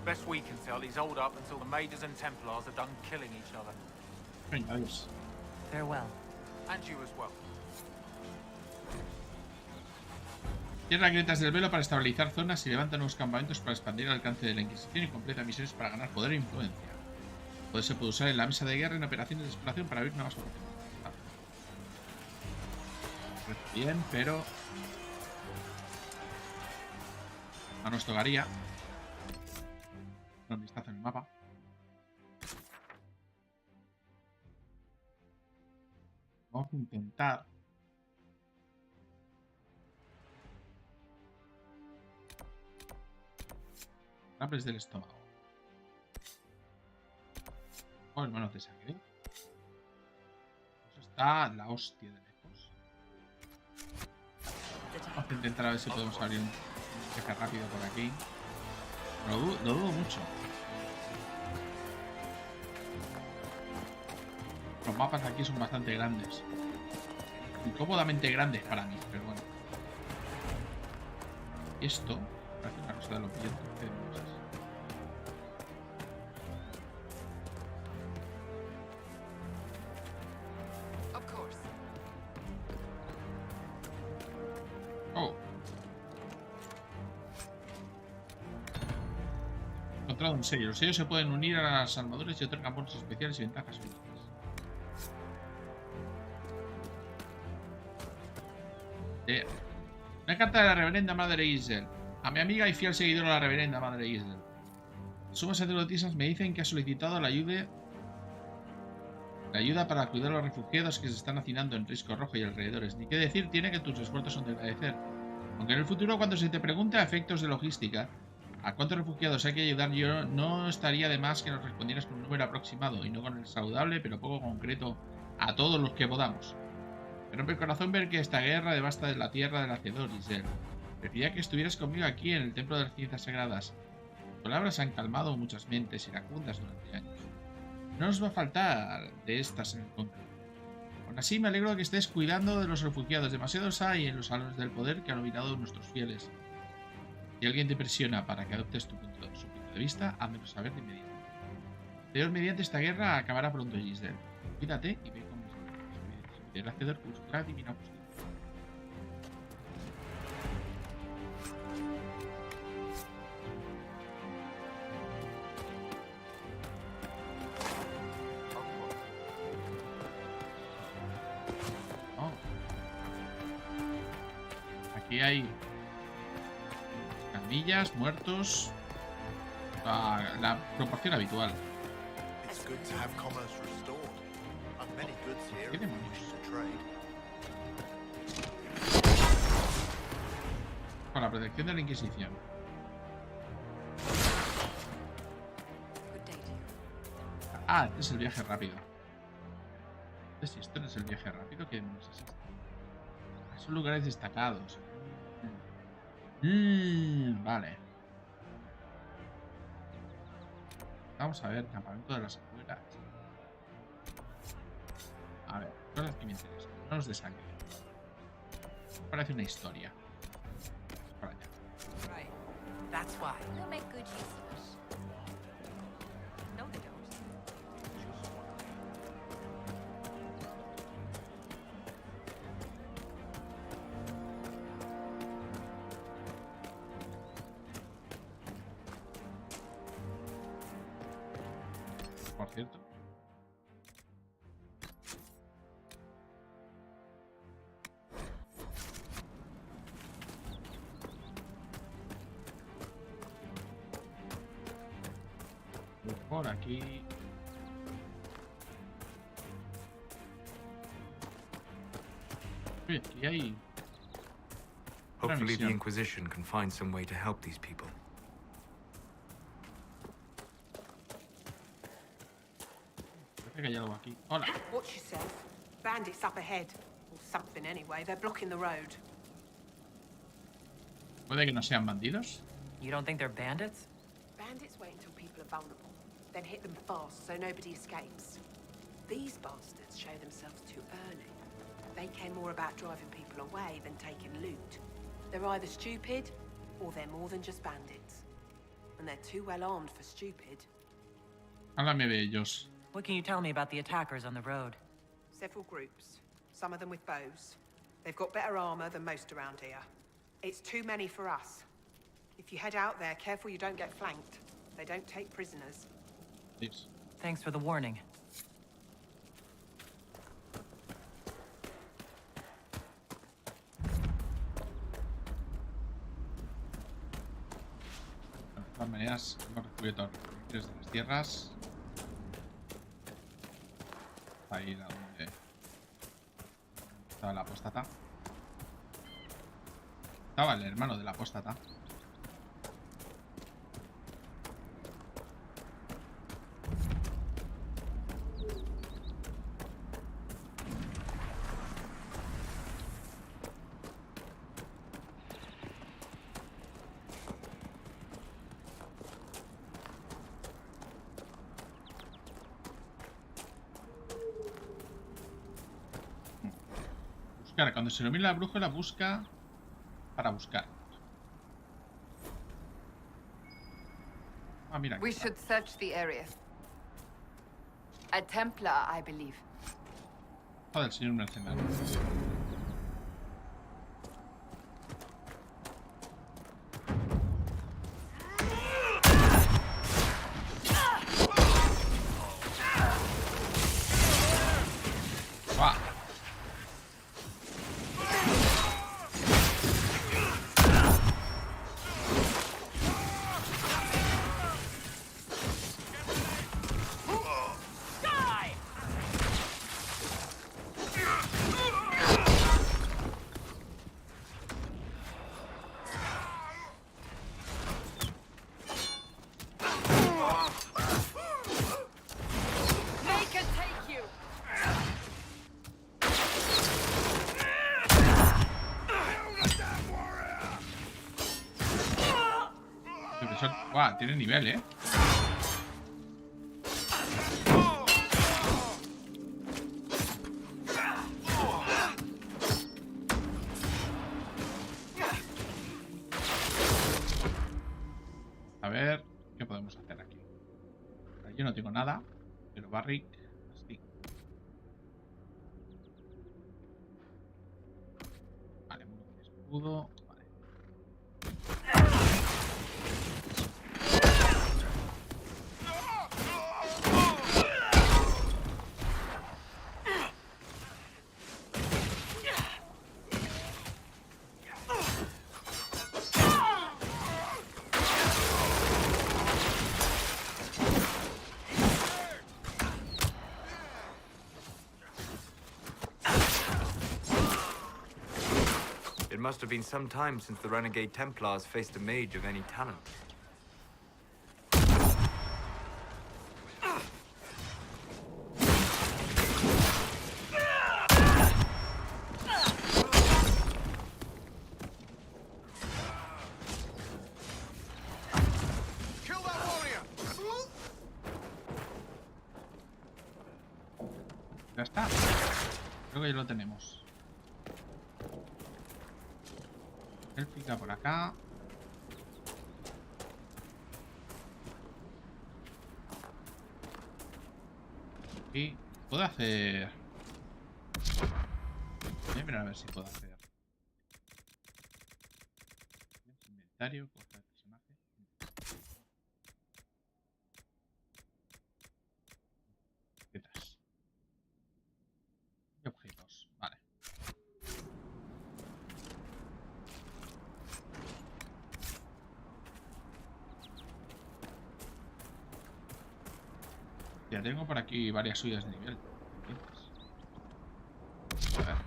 Best we can tell, he's holed up until the Mages and Templars are done killing each other. Venga, adiós. Farewell. And you as well. Cierra grietas del velo para estabilizar zonas y levanta nuevos campamentos para expandir el alcance de la Inquisición y completa misiones para ganar poder e influencia. Poder se puede usar en la mesa de guerra en operaciones de exploración para abrir nuevas oportunidades. Bien, pero no nos tocaría. Un vistazo en el mapa. Vamos a intentar rapes del estómago. Oh, hermanos de sangre. Eso está la hostia de lejos. Vamos a intentar a ver si podemos abrir un jefe rápido por aquí. Lo dudo mucho. Los mapas aquí son bastante grandes. Incómodamente grandes para mí, pero bueno. Esto parece una cosa de los vientos. ¿Qué demonios es? Of course. Oh. Encontrado un sello. Los sellos se pueden unir a las armaduras y otorgan bonos especiales y ventajas únicas. Una carta de la reverenda Madre Isel. A mi amiga y fiel seguidora la reverenda Madre Isel. Sumas sacerdotisas me dicen que ha solicitado la ayuda para cuidar a los refugiados que se están hacinando en Risco Rojo y alrededores. Ni qué decir tiene que tus esfuerzos son de agradecer. Aunque en el futuro, cuando se te pregunte a efectos de logística a cuántos refugiados hay que ayudar, yo no estaría de más que nos respondieras con un número aproximado y no con el saludable pero poco concreto a todos los que podamos. Me rompe el corazón ver que esta guerra devasta la tierra del Hacedor, Isel. Preferiría que estuvieras conmigo aquí en el Templo de las Ciencias Sagradas. Tus palabras han calmado muchas mentes iracundas durante años. No nos va a faltar de estas en el concreto. Aún así, me alegro de que estés cuidando de los refugiados. Demasiados hay en los salones del poder que han olvidado a nuestros fieles. Si alguien te presiona para que adoptes su punto de vista, házmelo saber de inmediato. Dios mediante esta guerra acabará pronto, Giselle. Cuídate y ve con mis amigos. El Hacedor buscará divina justicia. Aquí hay camillas, muertos, la proporción habitual. ¿Qué demonios? Con la protección de la Inquisición. Ah, este es el viaje rápido. Si esto no es el viaje rápido, ¿qué demonios es esto? Son lugares destacados. Vale. Vamos a ver, campamento de las afueras. A ver, cosas que me interesan. Manos de sangre. Parece una historia. Para allá. That's why. They'll make good use of it. No, they don't. Por cierto. Por aquí. Oye, aquí hay. Hopefully the Inquisition can find some way to help these people. Parece que hay algo aquí. Hola. Watch yourself. Bandits up ahead. Or something anyway. They're blocking the road. Puede que no sean bandidos. You don't think they're bandits? Bandits wait until people are vulnerable. Then hit them fast so nobody escapes. These bastards show themselves too early. They care more about driving people away than taking loot. They're either stupid, or they're more than just bandits. And they're too well armed for stupid. Háblame de ellos. What can you tell me about the attackers on the road? Several groups. Some of them with bows. They've got better armor than most around here. It's too many for us. If you head out there, careful you don't get flanked. They don't take prisoners. Yes. Thanks for the warning. De todas maneras, hemos descubierto los refugios de las tierras. Ahí donde estaba la apóstata. Estaba el hermano de la apóstata. Buscar. Cuando se ilumina la brújula, busca para buscar. Ah, mira. We should search the area. A Templar, I believe. Joder, señor mercenario. ¡Buah! ¡Buah! Tiene nivel, ¿eh? A ver, ¿qué podemos hacer aquí? Yo no tengo nada, pero Barrick sí. Vale, muy bien, escudo. Vale. It must have been some time since the renegade Templars faced a mage of any talent. Ya está. Creo que ya lo tenemos. Él pica por acá. Y puedo hacer... Voy a mirar a ver si puedo hacer... Inventario, cosa de personaje. Objetos. Y objetos, vale. Ya tengo por aquí varias suyas de nivel. A ver.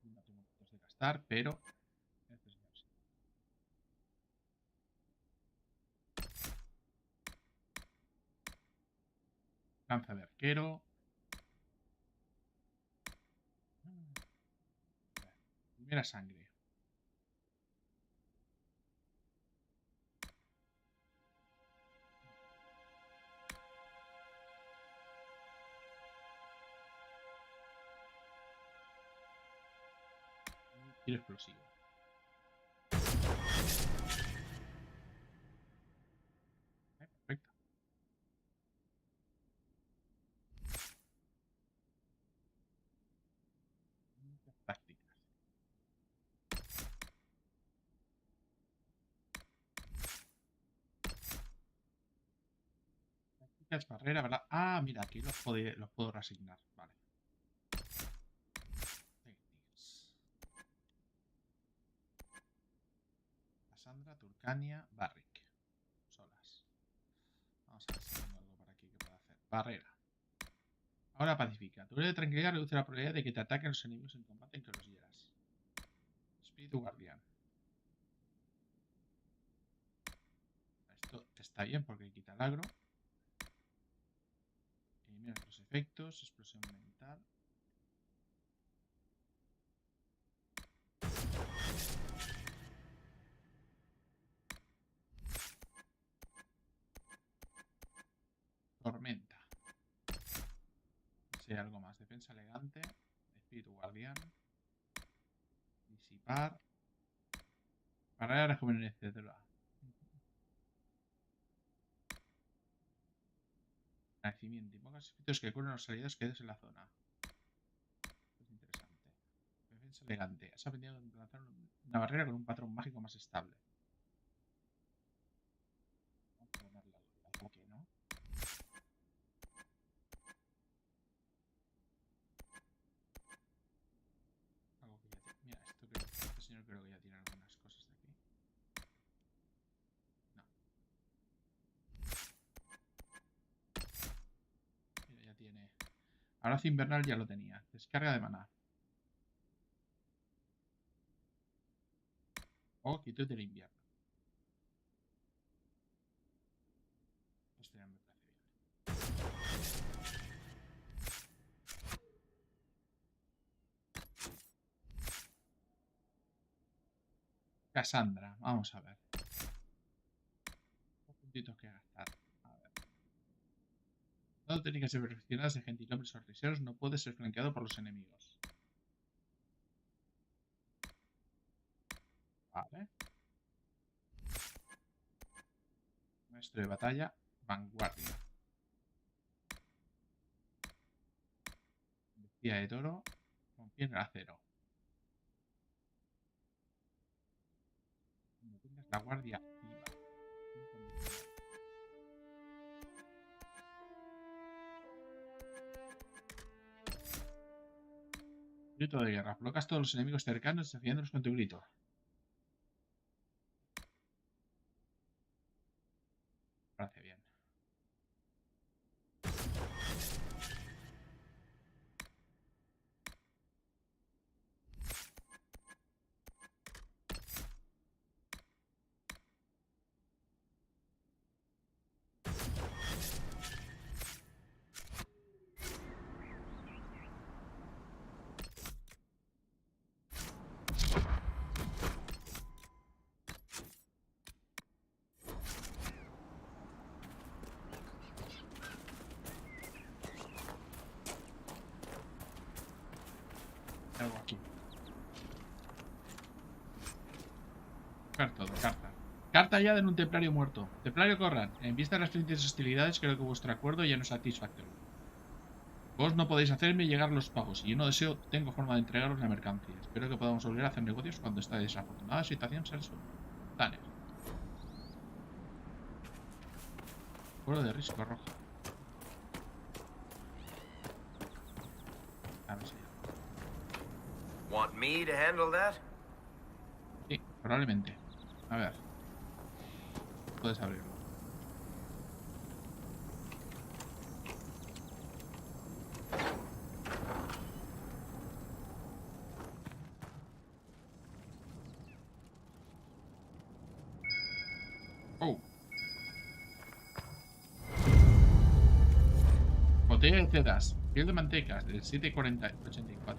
No tengo puntos de gastar, pero... Lanza de arquero. Primera sangre. Tiro explosivo. Perfecto. Tácticas. Tácticas, barrera, ¿verdad? Ah, mira, aquí los puedo reasignar. Vale. Cassandra, Turcania, Barrick. Solas. Vamos a ver si tengo algo por aquí que pueda hacer. Barrera. Ahora pacifica. Tu de tranquilidad reduce la probabilidad de que te ataquen los enemigos en combate en que los hieras. Espíritu guardián. Esto está bien porque quita el agro. Elimina los efectos. Explosión mental. Tormenta. Sí, algo más. Defensa elegante. Espíritu guardián. Disipar. Barrera rejuvenecedora. Nacimiento. Y pocos efectos que curan los aliados que des en la zona. Es interesante. Defensa elegante. Has aprendido a lanzar una barrera con un patrón mágico más estable. Vamos a ponerle al toque, ¿no? Algo que ya tiene. Mira, este señor creo que ya tiene algunas cosas de aquí. No. Mira, ya tiene. Abrazo invernal ya lo tenía. Descarga de maná. O quietud del invierno. Esto ya me parece bien. Cassandra, vamos a ver. Puntitos que gastar. A ver. Dado técnicas perfeccionadas de gentilhombres o riseros, no puede ser flanqueado por los enemigos. Vale. Maestro de batalla, vanguardia. Vestida de toro, con piel de acero. Cuando tengas la guardia activa. Grito de guerra. Colocas todos los enemigos cercanos desafiándolos con tu grito. Parece bien. Algo aquí. Buscar todo, carta. Carta ya de un templario muerto. Templario Corran. En vista de las recientes hostilidades, creo que vuestro acuerdo ya no es satisfactorio. Vos no podéis hacerme llegar los pagos y yo no deseo, tengo forma de entregaros la mercancía. Espero que podamos volver a hacer negocios cuando esta desafortunada situación se resuelva. Tanner. Pueblo de risco rojo. A ver si ya. Want me to handle that? Sí, probablemente. A ver. Puedes abrirlo. Oh. Botella de cedas. Piel de mantecas del 7,84.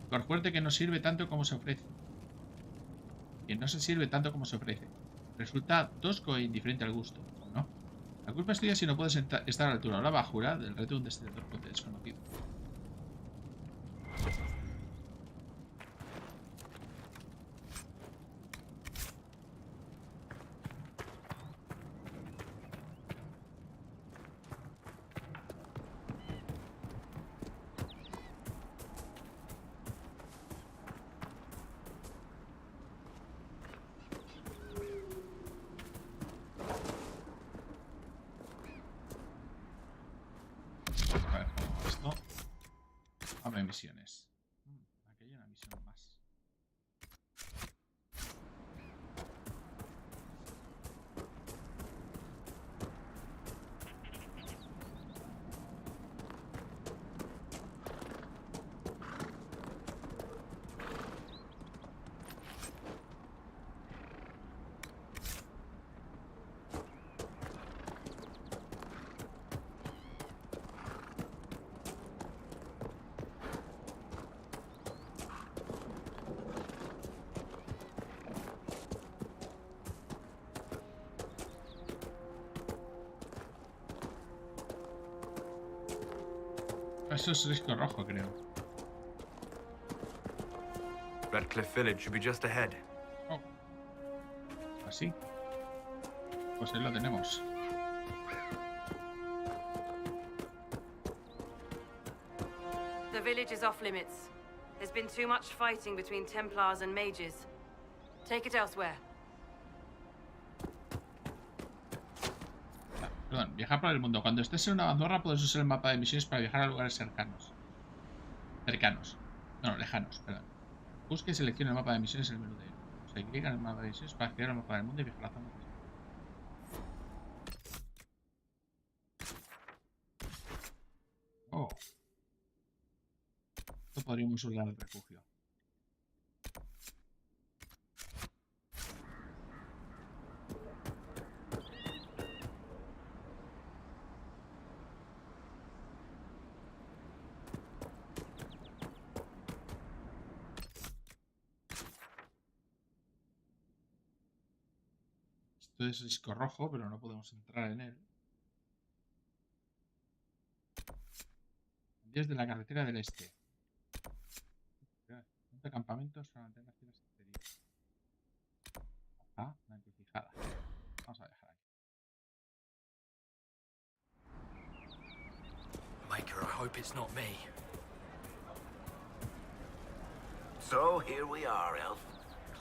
Licor fuerte que no sirve tanto como se ofrece. Que no se sirve tanto como se ofrece. Resulta tosco e indiferente al gusto, ¿o no? La culpa es tuya si no puedes estar a la altura o la bajura del reto de un destilador desconocido. A ver, como esto. Abre misiones. Aquí hay una misión más. Eso es risco rojo, creo. Redcliffe Village should be just ahead. Oh. Así. Pues ahí lo tenemos. The village is off limits. There's been too much fighting between Templars and mages. Take it elsewhere. Perdón, viajar por el mundo. Cuando estés en una bandorra puedes usar el mapa de misiones para viajar a lugares cercanos. No, lejanos, perdón. Busque y seleccione el mapa de misiones en el menú de... O sea, clic en el mapa de misiones para crear el mapa del mundo y viajar a la zona. Oh. Esto podríamos usar el refugio. Esto es disco rojo, pero no podemos entrar en él. Desde la carretera del este. De campamentos para mantener las tiendas exteriores. Ah, una encrucijada. Vamos a dejar aquí. Maker, I hope it's not me. So here we are, Elf.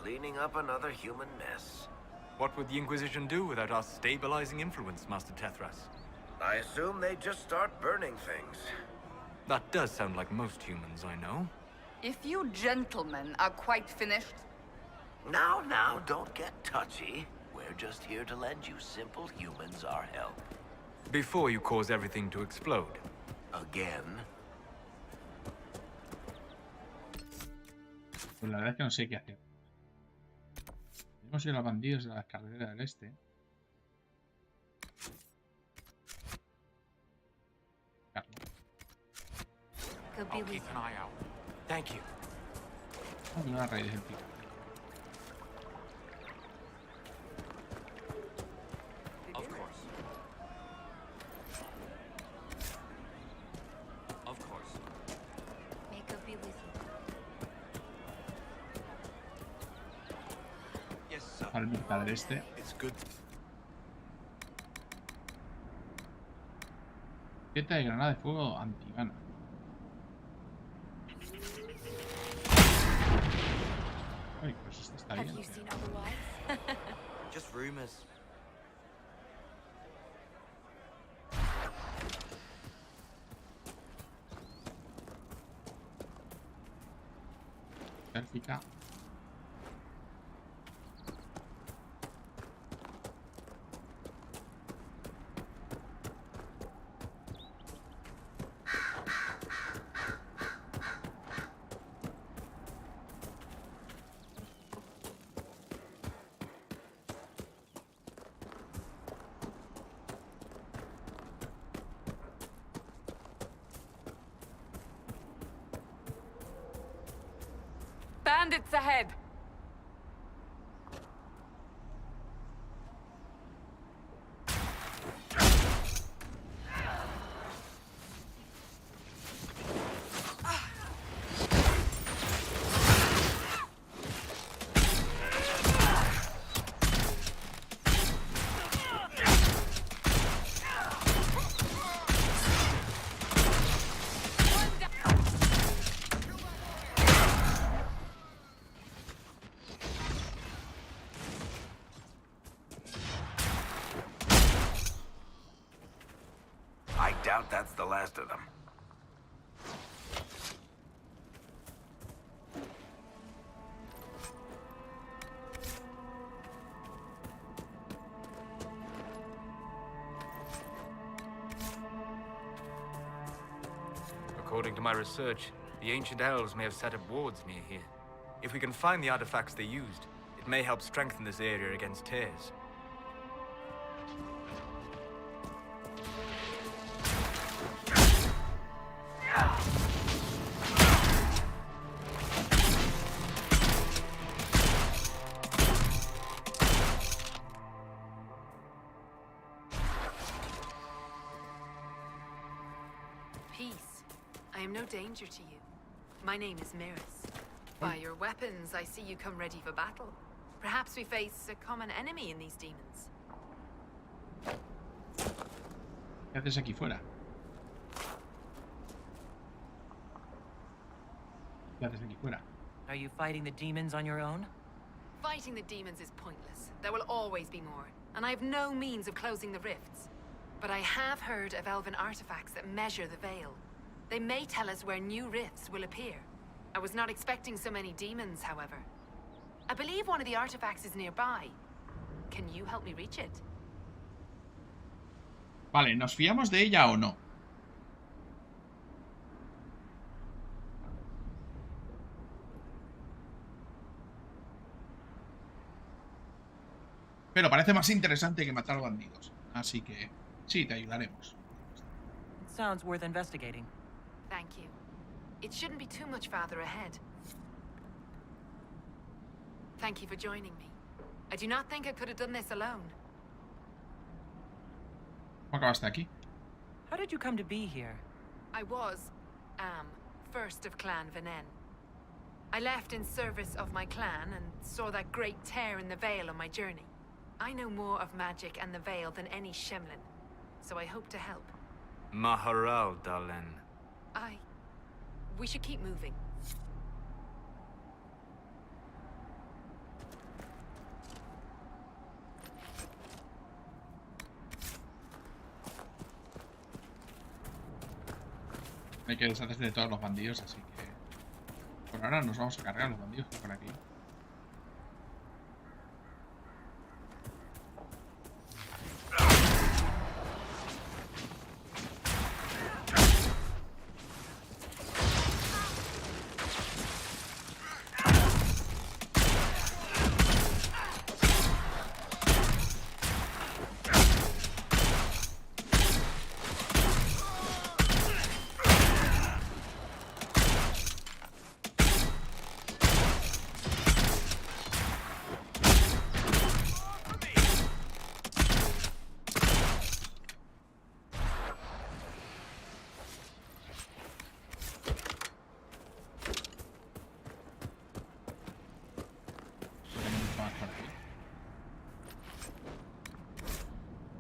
Cleaning up another human mess. What would the Inquisition do without our stabilizing influence, Master Tethras? I assume they just start burning things. That does sound like most humans I know. If you gentlemen are quite finished... Now, don't get touchy. We're just here to lend you simple humans our help. Before you cause everything to explode. Again? Pues la verdad es que no sé qué hacer. Hemos ido a los bandidos de la carretera del este. I'll keep an eye out. Thank you. Vamos a ver las raíces del pico. Of course. Of course. Make a be with you. Yes, sir. Al militar del este. It's good. Pieta de granada de fuego antigana. Ay, pues esto está bien. Just rumors. Pérfica. Bandits ahead! I doubt that's the last of them. According to my research, the ancient elves may have set up wards near here. If we can find the artifacts they used, it may help strengthen this area against tears. Peace. I am no danger to you. My name is Miris. By your weapons, I see you come ready for battle. Perhaps we face a common enemy in these demons. ¿Qué haces aquí fuera? ¿Qué haces aquí fuera? Are you fighting the demons on your own? Fighting the demons is pointless. There will always be more, and I have no means of closing the rifts. But I have heard of elven artifacts that measure the veil. They may tell us where new rifts will appear. I was not expecting so many demons, however. I believe one of the artifacts is nearby. Can you help me reach it? Vale, ¿nos fiamos de ella o no? Pero parece más interesante que matar bandidos. Así que sí, te ayudaremos. It sounds worth investigating. Thank you. It shouldn't be too much farther ahead. Thank you for joining me. I do not think I could have done this alone. ¿Cómo acabaste aquí? How did you come to be here? I was, first of Clan Venen. I left in service of my clan and saw that great tear in the Veil on my journey. I know more of magic and the Veil than any Shemlin, so I hope to help. Maharal, Dalen. We should keep moving. Hay que deshacerse de todos los bandidos, así que por ahora nos vamos a cargar los bandidos que hay por aquí.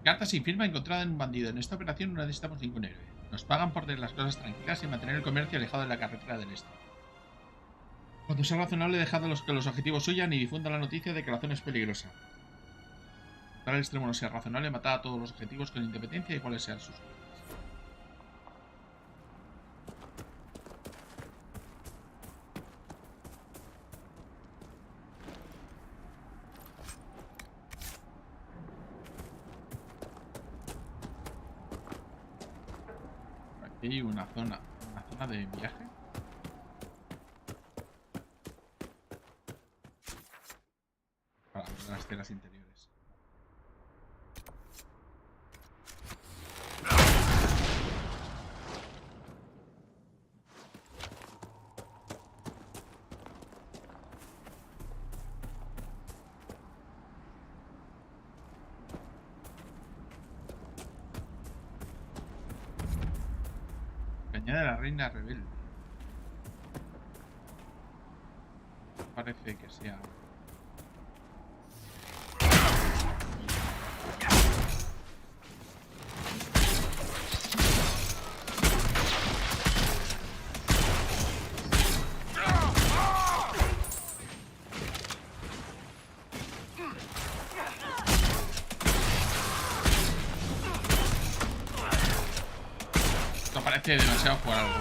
Carta sin firma encontrada en un bandido. En esta operación no necesitamos ningún héroe. Nos pagan por tener las cosas tranquilas y mantener el comercio alejado de la carretera del este. Cuando sea razonable, dejad que los objetivos huyan y difundan la noticia de que la zona es peligrosa. Para el extremo no sea razonable, matad a todos los objetivos con independencia de cuáles sean sus cuentas. Aquí hay una zona de viaje. Para las telas interiores. Cañada de la reina rebelde. Parece que sea... Esto parece demasiado jugar algo.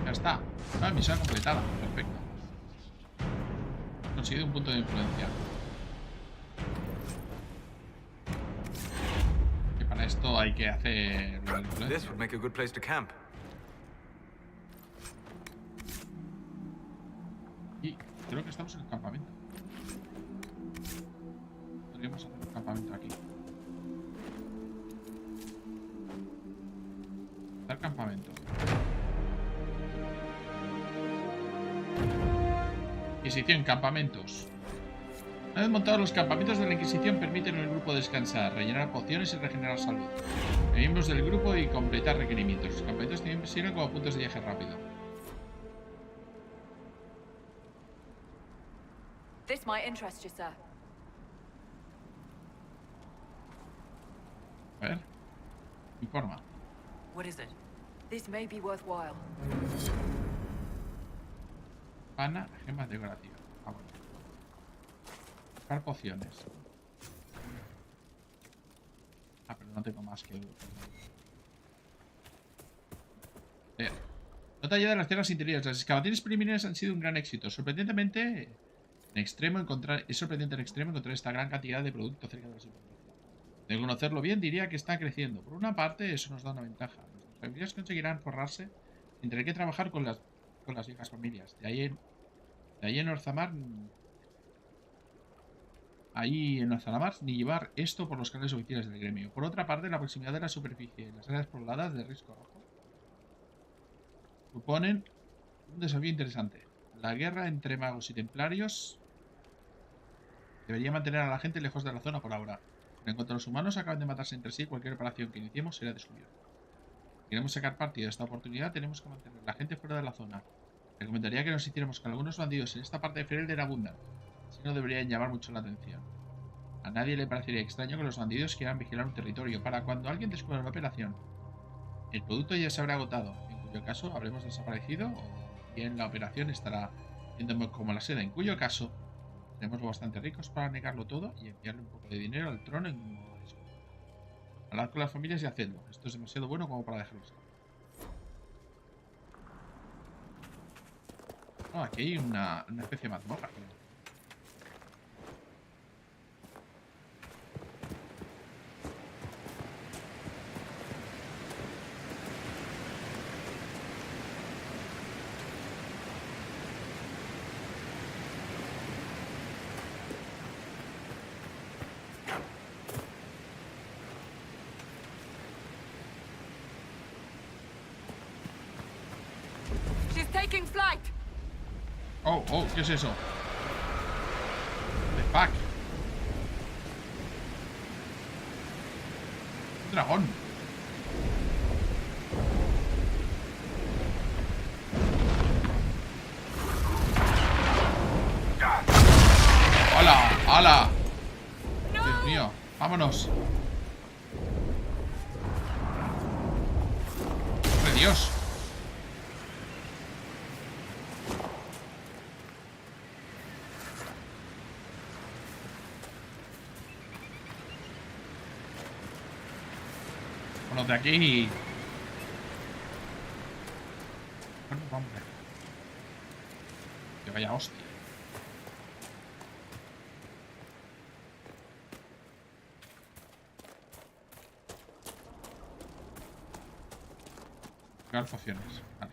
Ya está. Misión completada. Perfecto. Conseguido un punto de influencia. Que para esto hay que hacer lo de influencia. This would make a good place to camp. Y creo que estamos en el campamento. Podríamos hacer un campamento aquí. Montar campamento. Inquisición, campamentos. Una vez montados, los campamentos de la Inquisición permiten al grupo descansar, rellenar pociones y regenerar salud. Hay miembros del grupo y completar requerimientos. Los campamentos también sirven como puntos de viaje rápido. This might interest you, sir. A ver. Informa. What is it? This may be worthwhile. Pana, gemas decorativas. Ah, bueno. Buscar pociones. Ah, pero no tengo más que... Nota ya de las tierras interiores. Las excavaciones preliminares han sido un gran éxito. Es sorprendente en extremo encontrar esta gran cantidad de productos cerca de la superficie. De conocerlo bien, diría que está creciendo. Por una parte, eso nos da una ventaja. Nuestras familias conseguirán forrarse sin tener que trabajar con las viejas familias. De ahí en Orzamar... Ahí en Orzamar, ni llevar esto por los canales oficiales del gremio. Por otra parte, la proximidad de la superficie y las áreas pobladas de risco rojo suponen un desafío interesante. La guerra entre magos y templarios debería mantener a la gente lejos de la zona por ahora. Pero en cuanto a los humanos acaban de matarse entre sí, cualquier operación que iniciemos será descubierta. Si queremos sacar partido de esta oportunidad, tenemos que mantener a la gente fuera de la zona. Recomendaría que nos hiciéramos con algunos bandidos en esta parte de Ferelden abundan. Así no deberían llamar mucho la atención. A nadie le parecería extraño que los bandidos quieran vigilar un territorio para cuando alguien descubra la operación. El producto ya se habrá agotado, en cuyo caso habremos desaparecido o bien la operación estará yendo como la seda, en cuyo caso seremos lo bastante ricos para negarlo todo y enviarle un poco de dinero al trono en modo de escudo. Hablad con las familias y hacedlo. Esto es demasiado bueno como para dejarlo escapar. Oh, aquí hay una especie de mazmorra, creo. She's taking flight. Oh, ¿qué es eso? The fuck. Un dragón. ¡Hala! ¡Hala! Dios mío, vámonos. ¡Por Dios! Vámonos de aquí. Bueno, vamos a ver. Que vaya hostia. Pociones, vale.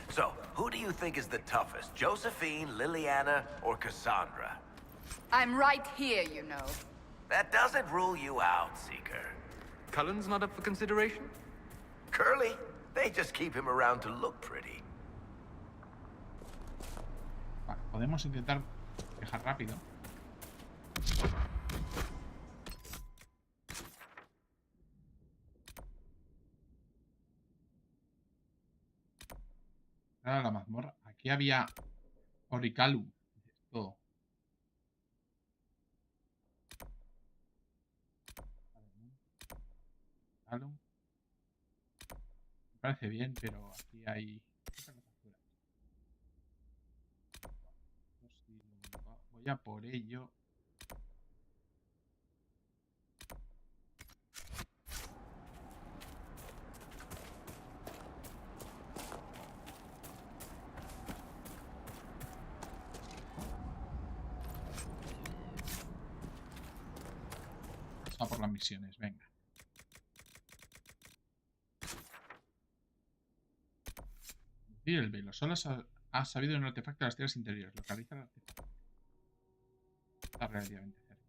So, who do you think is the toughest? Josephine, Liliana, or Cassandra? I'm right here, you know. That doesn't rule you out, Seeker. Cullen's not up for consideration? Curly, they just keep him around to look pretty. Vale, podemos intentar viajar rápido. Era la mazmorra. Aquí había Oricalu. Esto. Me parece bien, pero aquí hay otra cosa fuera. Voy a por ello. Vamos a por las misiones, venga. Sí, el velo. Solo ha sabido un artefacto de las tierras interiores. Localiza el artefacto. Está relativamente cerca.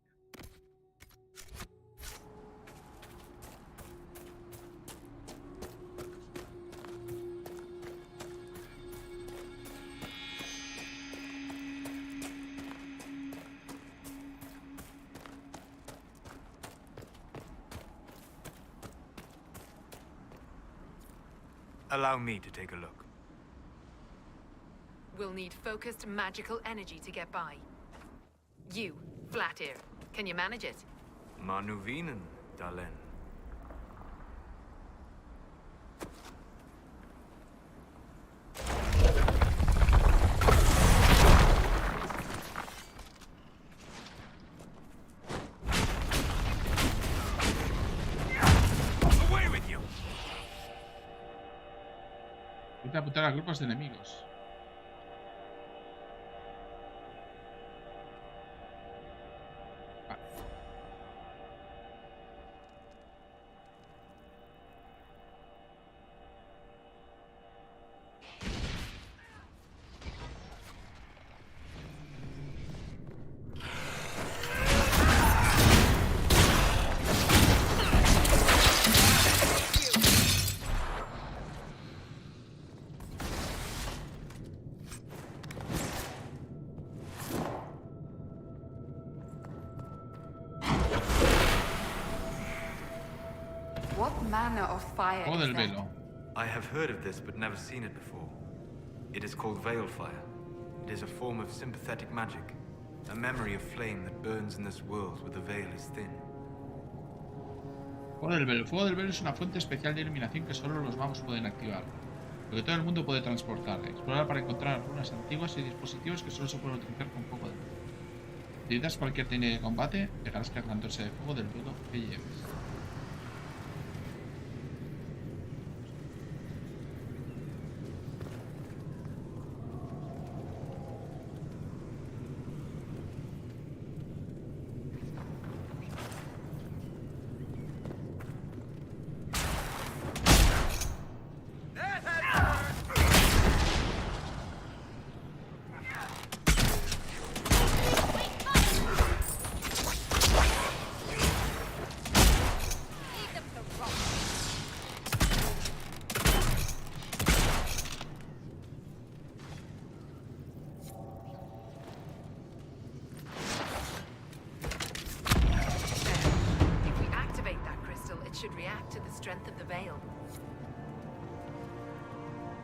Allow me to take a look. We'll need focused magical energy to get by. You, Flatear, can you manage it? Manuvinen, Dalen. Away with you! Intenta apuntar a grupos de enemigos. What manner of fire Juego is del that? velo. I have heard of this, but never seen it before. It is called Veil Fire. It is a form of sympathetic magic, a memory of flame that burns in this world where the veil is thin. Fuego del velo. El fuego del velo es una fuente especial de iluminación que solo los magos pueden activar. Lo que todo el mundo puede transportar. Explorar para encontrar runas antiguas y dispositivos que solo se pueden utilizar con poco de luz. Si utilizas cualquier técnica de combate, dejarás cargándose de fuego del velo que lleves. If we activate that crystal, it should react to the strength of the veil.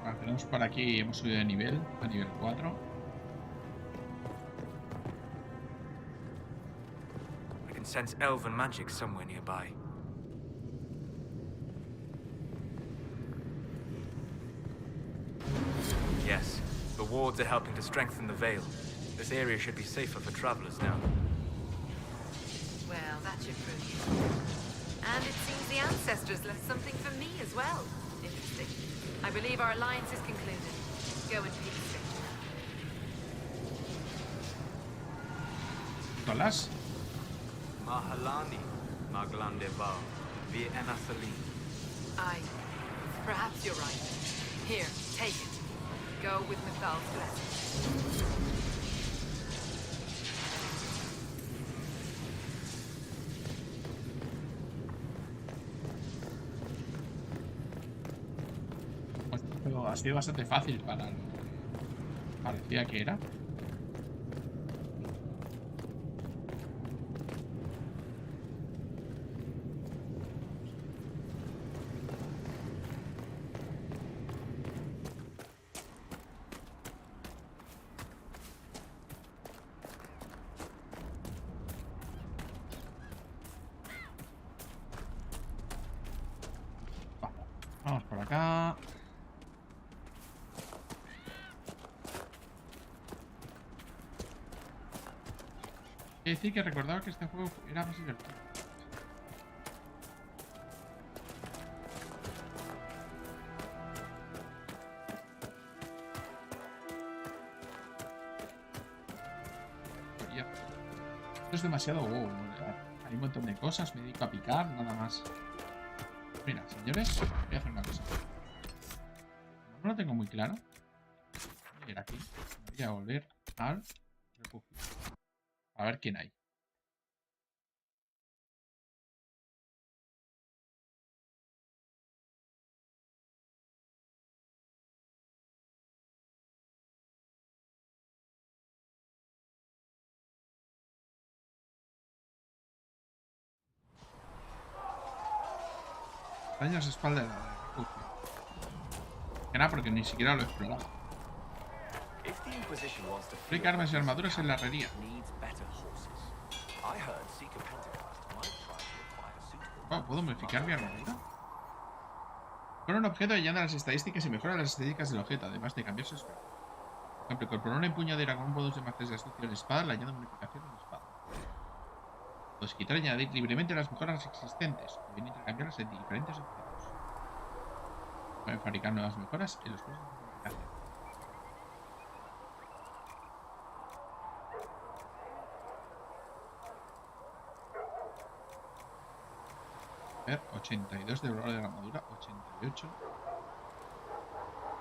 Bueno, tenemos por aquí, hemos subido de nivel, a nivel 4. I can sense elven magic somewhere nearby. Yes, the wards are helping to strengthen the veil. This area should be safer for travelers now. Well, that should prove useful. And it seems the ancestors left something for me as well. Interesting. I believe our alliance is concluded. Go in peace, Victor. ¿Tolas? Mahalani, Maglandeva, Vi Enasali. Perhaps you're right. Here, take it. Go with Mithal's blessing. Pero ha sido bastante fácil para lo que parecía que era. Vamos por acá. Quiero decir que recordaba que este juego era más divertido. Ya. Esto es demasiado wow. Hay un montón de cosas, me dedico a picar, nada más. Mira, señores, voy a hacer una cosa. Como no lo tengo muy claro. Voy a ir aquí. Voy a volver al refugio. A ver quién hay. Daños de espalda del refugio. Que nada, porque ni siquiera lo he explorado. Fabrica armas y armaduras en la herrería. Wow, ¿puedo modificar mi armadura? Con un objeto añade las estadísticas y mejora las estadísticas del objeto, además de cambiar su aspecto. Por ejemplo, incorporar una empuñadura con un bonus de más de astucia en espada le añade modificación a la espada. Puedes quitar y añadir libremente las mejoras existentes, o bien intercambiarlas en diferentes objetos. Pueden fabricar nuevas mejoras en los procesos de fabricación. A ver, 82 de valor de la armadura, 88.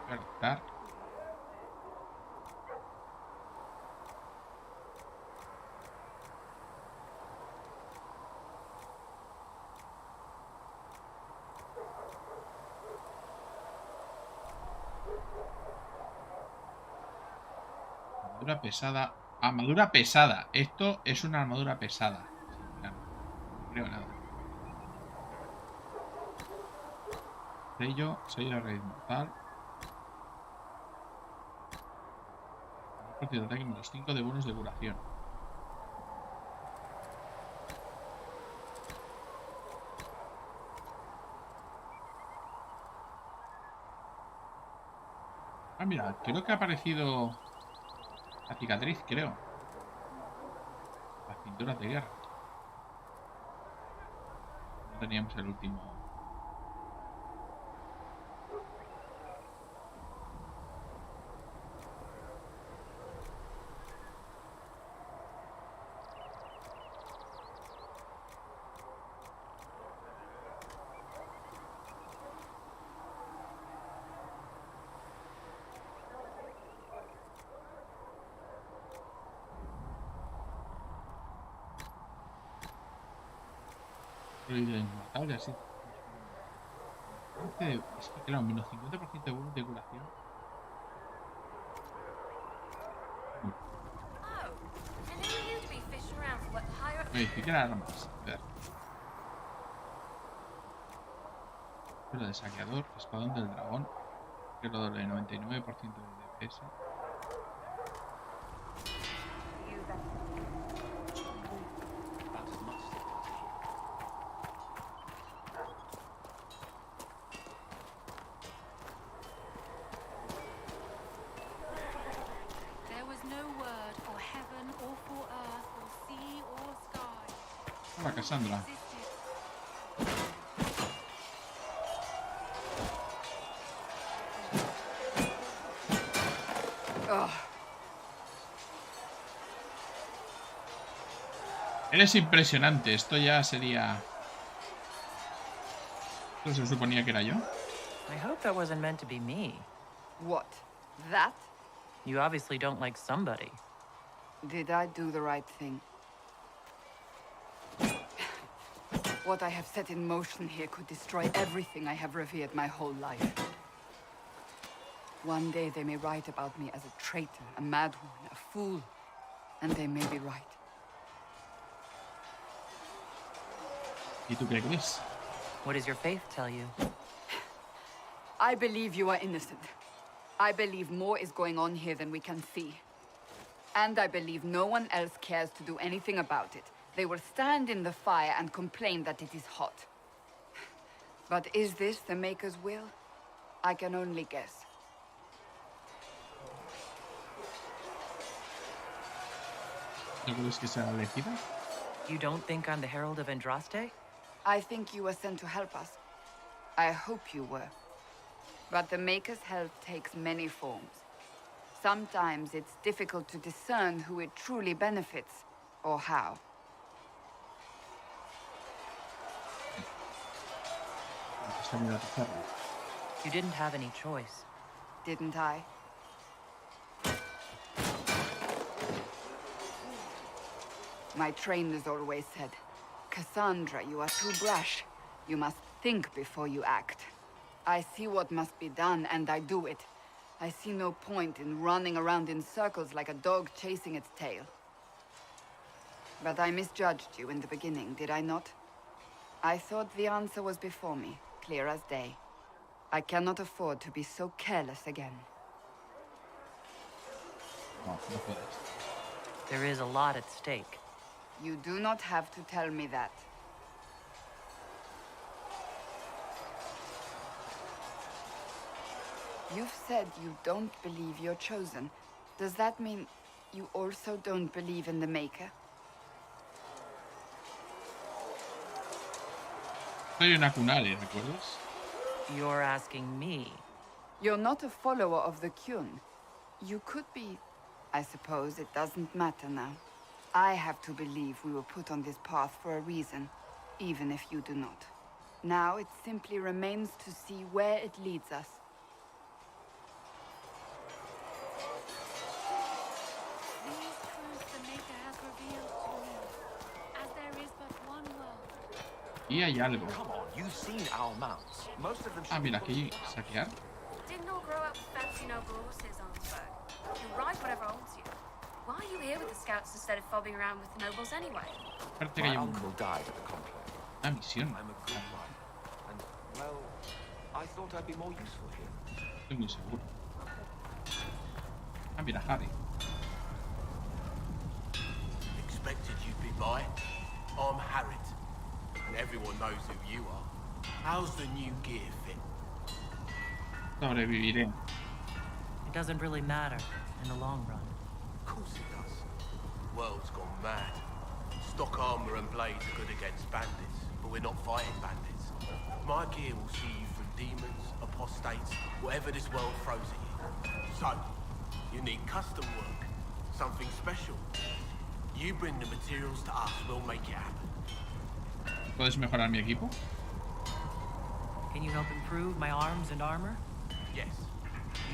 Voy a adaptar. Armadura pesada. Armadura pesada. Esto es una armadura pesada. Sí, claro. No creo nada. Sello de raíz mortal. De ataque menos 5 de bonus de curación. Ah, mira, creo que ha aparecido la cicatriz, creo. Las pinturas de guerra. No teníamos el último. Inmortal, así. Es que claro, menos 50% de bonus de curación. Modificar armas. A ver. Lo de saqueador, espadón del dragón. Que lo doble 99% de DPS. Hola, Cassandra. Eres impresionante. Esto ya sería... ¿Esto se suponía que era yo? I hope that wasn't meant to be me. What? That? You obviously don't like somebody. Did I do the right thing? What I have set in motion here could destroy everything I have revered my whole life. One day they may write about me as a traitor, a madwoman, a fool. And they may be right. ¿Y tú qué crees? What does your faith tell you? I believe you are innocent. I believe more is going on here than we can see. And I believe no one else cares to do anything about it. They will stand in the fire and complain that it is hot. But is this the Maker's will? I can only guess. ¿No crees que sea elegida? You don't think I'm the Herald of Andraste? I think you were sent to help us. I hope you were. But the Maker's help takes many forms. Sometimes it's difficult to discern who it truly benefits, or how. You didn't have any choice. didn't I? My trainers always said, Cassandra, you are too brash. You must think before you act. I see what must be done, and I do it. I see no point in running around in circles like a dog chasing its tail. But I misjudged you in the beginning, did I not? I thought the answer was before me, clear as day. I cannot afford to be so careless again. No, no puedes. There is a lot at stake. You do not have to tell me that. You've said you don't believe you're chosen. Does that mean you also don't believe in the Maker? Soy una Kunari, ¿recuerdas? You're asking me? You're not a follower of the Kyun. You could be. I suppose it doesn't matter now. I have to believe we were put on this path for a reason, even if you do not. Now it simply remains to see where it leads us. These truths the Maker has revealed to me, as there is but one world. Y hay algo. Come on, you've seen our mounts. Most of them Ah, mira, aquí saquear. Didn't all grow up with fancy noble horses, Arnsberg. You ride whatever holds you. Why are you here with the scouts instead of fobbing around with the nobles anyway? Parece que My hay uncle died at the conclave. una misión. I'm a good rider. And, well, I thought I'd be more useful here. Estoy muy seguro. Ah, mira, Harry. Expected you'd be by. I'm Harriet, and everyone knows who you are. How's the new gear fit? Sobreviviré. It doesn't really matter in the long run. Of course it does. World's gone mad. Stock armor and blades are good against bandits, but we're not fighting bandits. My gear will see you through demons, apostates, whatever this world throws at you. So, you need custom work, something special. You bring the materials to us, we'll make it happen. ¿Puedes mejorar mi equipo? Can you help improve my arms and armor? Yes.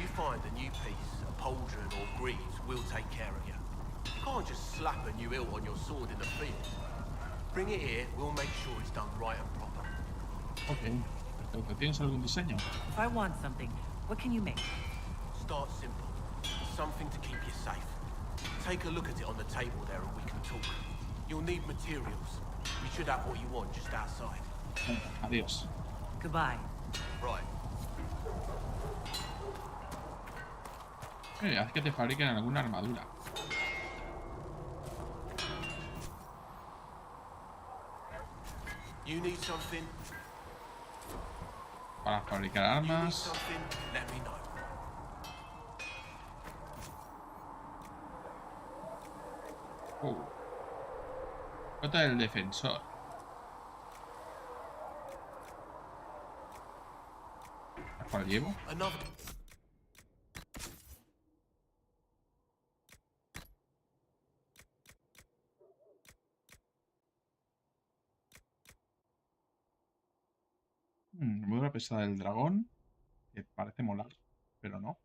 You find a new piece, a pauldron or greaves, we'll take care of you. You can't just slap a new hilt on your sword in the field. Bring it here, we'll make sure it's done right and proper. Ok, perfecto. ¿Tienes algún diseño? If I want something, what can you make? Start simple. Something to keep you safe. Take a look at it on the table there and we can talk. You'll need materials. You should have what you want just outside. Adiós. Goodbye. Right. Haz que te fabriquen alguna armadura. You need something? Para fabricar You need armas. something? Let me know. Nota del defensor. ¿Cuál llevo? Another. Armadura pesada del dragón. Que parece molar, pero no.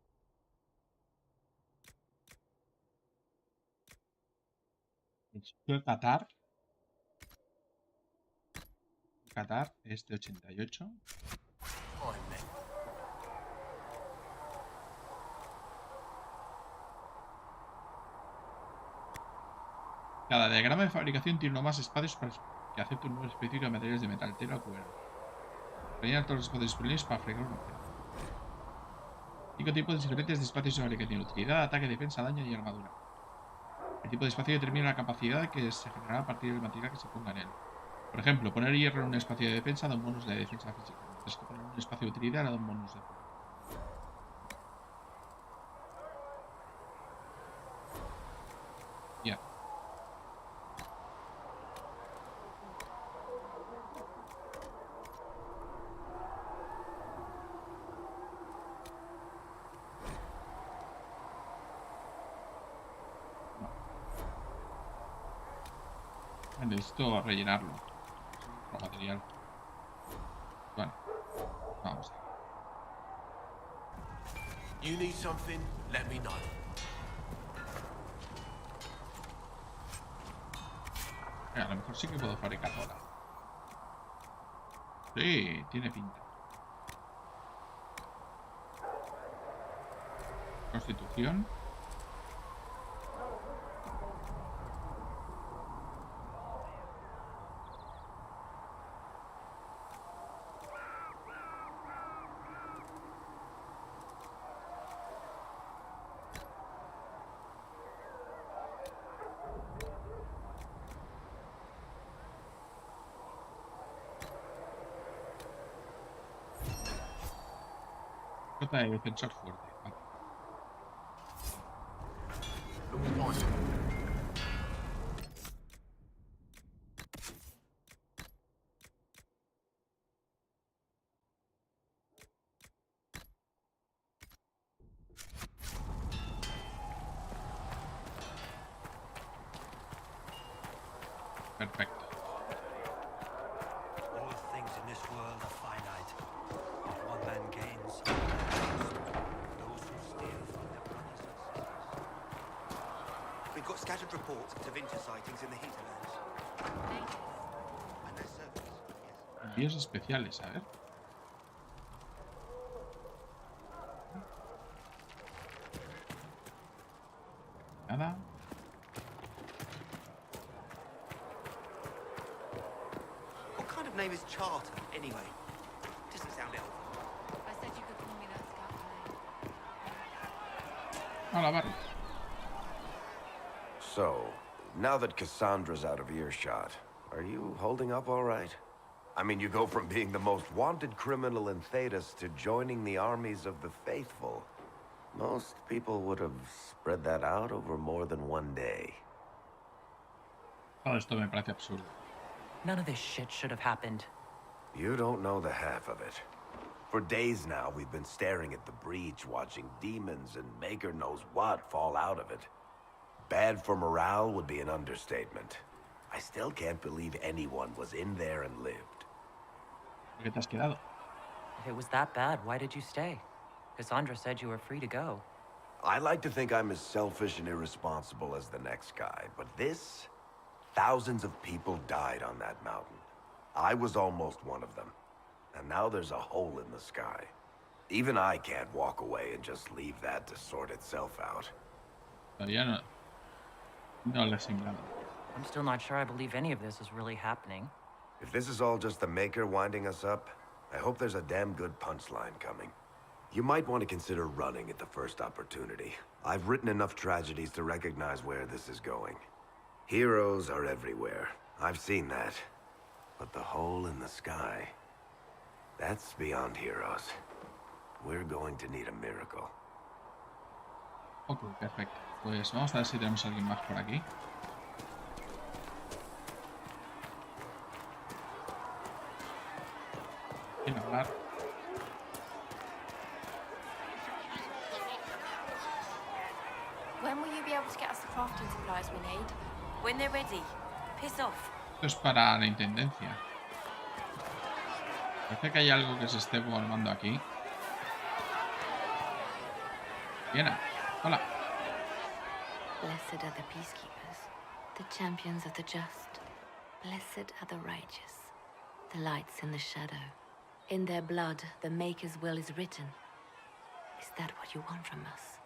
El Qatar. Qatar es de 88. Cada diagrama de fabricación tiene uno más espacios para que acepte un número específico de materiales de metal, tela o cuero. Rellenar todos los espacios disponibles para fabricar un objeto. 5 tipos diferentes de espacios de fabricación: utilidad, ataque, defensa, daño y armadura. El tipo de espacio determina la capacidad que se generará a partir del material que se ponga en él. Por ejemplo, poner hierro en un espacio de defensa da un bonus de defensa física, mientras que poner un espacio de utilidad da un bonus de fuerza. Ya. Necesito rellenarlo con material. Bueno, vamos a ver. You need something, let me know. A lo mejor sí que puedo fabricar ahora. Sí, tiene pinta. Constitución. Nota de defensor fuerte. Vale. Perfecto. All things in this world are finite. If one man gains, those who steal from their brothers and sisters. We've got scattered reports of Tevinter sightings in the hinterlands. And their servants. Envíos especiales, a ver. Nada. What kind of name is Charter, anyway? Doesn't sound elven. I said you could call me that, Scout Knight. Hola, Barry. So, now that Cassandra's out of earshot, are you holding up all right? I mean, you go from being the most wanted criminal in Thedas to joining the armies of the faithful. Most people would have spread that out over more than one day. Todo esto me parece absurdo. None of this shit should have happened. You don't know the half of it. For days now, we've been staring at the breach, watching demons and Maker knows what fall out of it. Bad for morale would be an understatement. I still can't believe anyone was in there and lived. ¿Por qué te has quedado? If it was that bad, why did you stay? Cassandra said you were free to go. I like to think I'm as selfish and irresponsible as the next guy, but this... Thousands of people died on that mountain. I was almost one of them. And now there's a hole in the sky. Even I can't walk away and just leave that to sort itself out. Todavía no. No le he sembrado. I'm still not sure I believe any of this is really happening. If this is all just the Maker winding us up, I hope there's a damn good punchline coming. You might want to consider running at the first opportunity. I've written enough tragedies to recognize where this is going. Heroes are everywhere. I've seen that. But the hole in the sky... that's beyond heroes. We're going to need a miracle. Ok, perfecto. Pues vamos a ver si tenemos a alguien más por aquí. Quiero hablar. When will you be able to get us the crafting supplies we need? When they're ready. Piss off. Esto es para la intendencia. Parece que hay algo que se esté formando aquí. Viena, hola. Blessed are the peacekeepers, the champions of the just. Blessed are the righteous, the lights in the shadow. In their blood, the Maker's will is written. Is that what you want from us?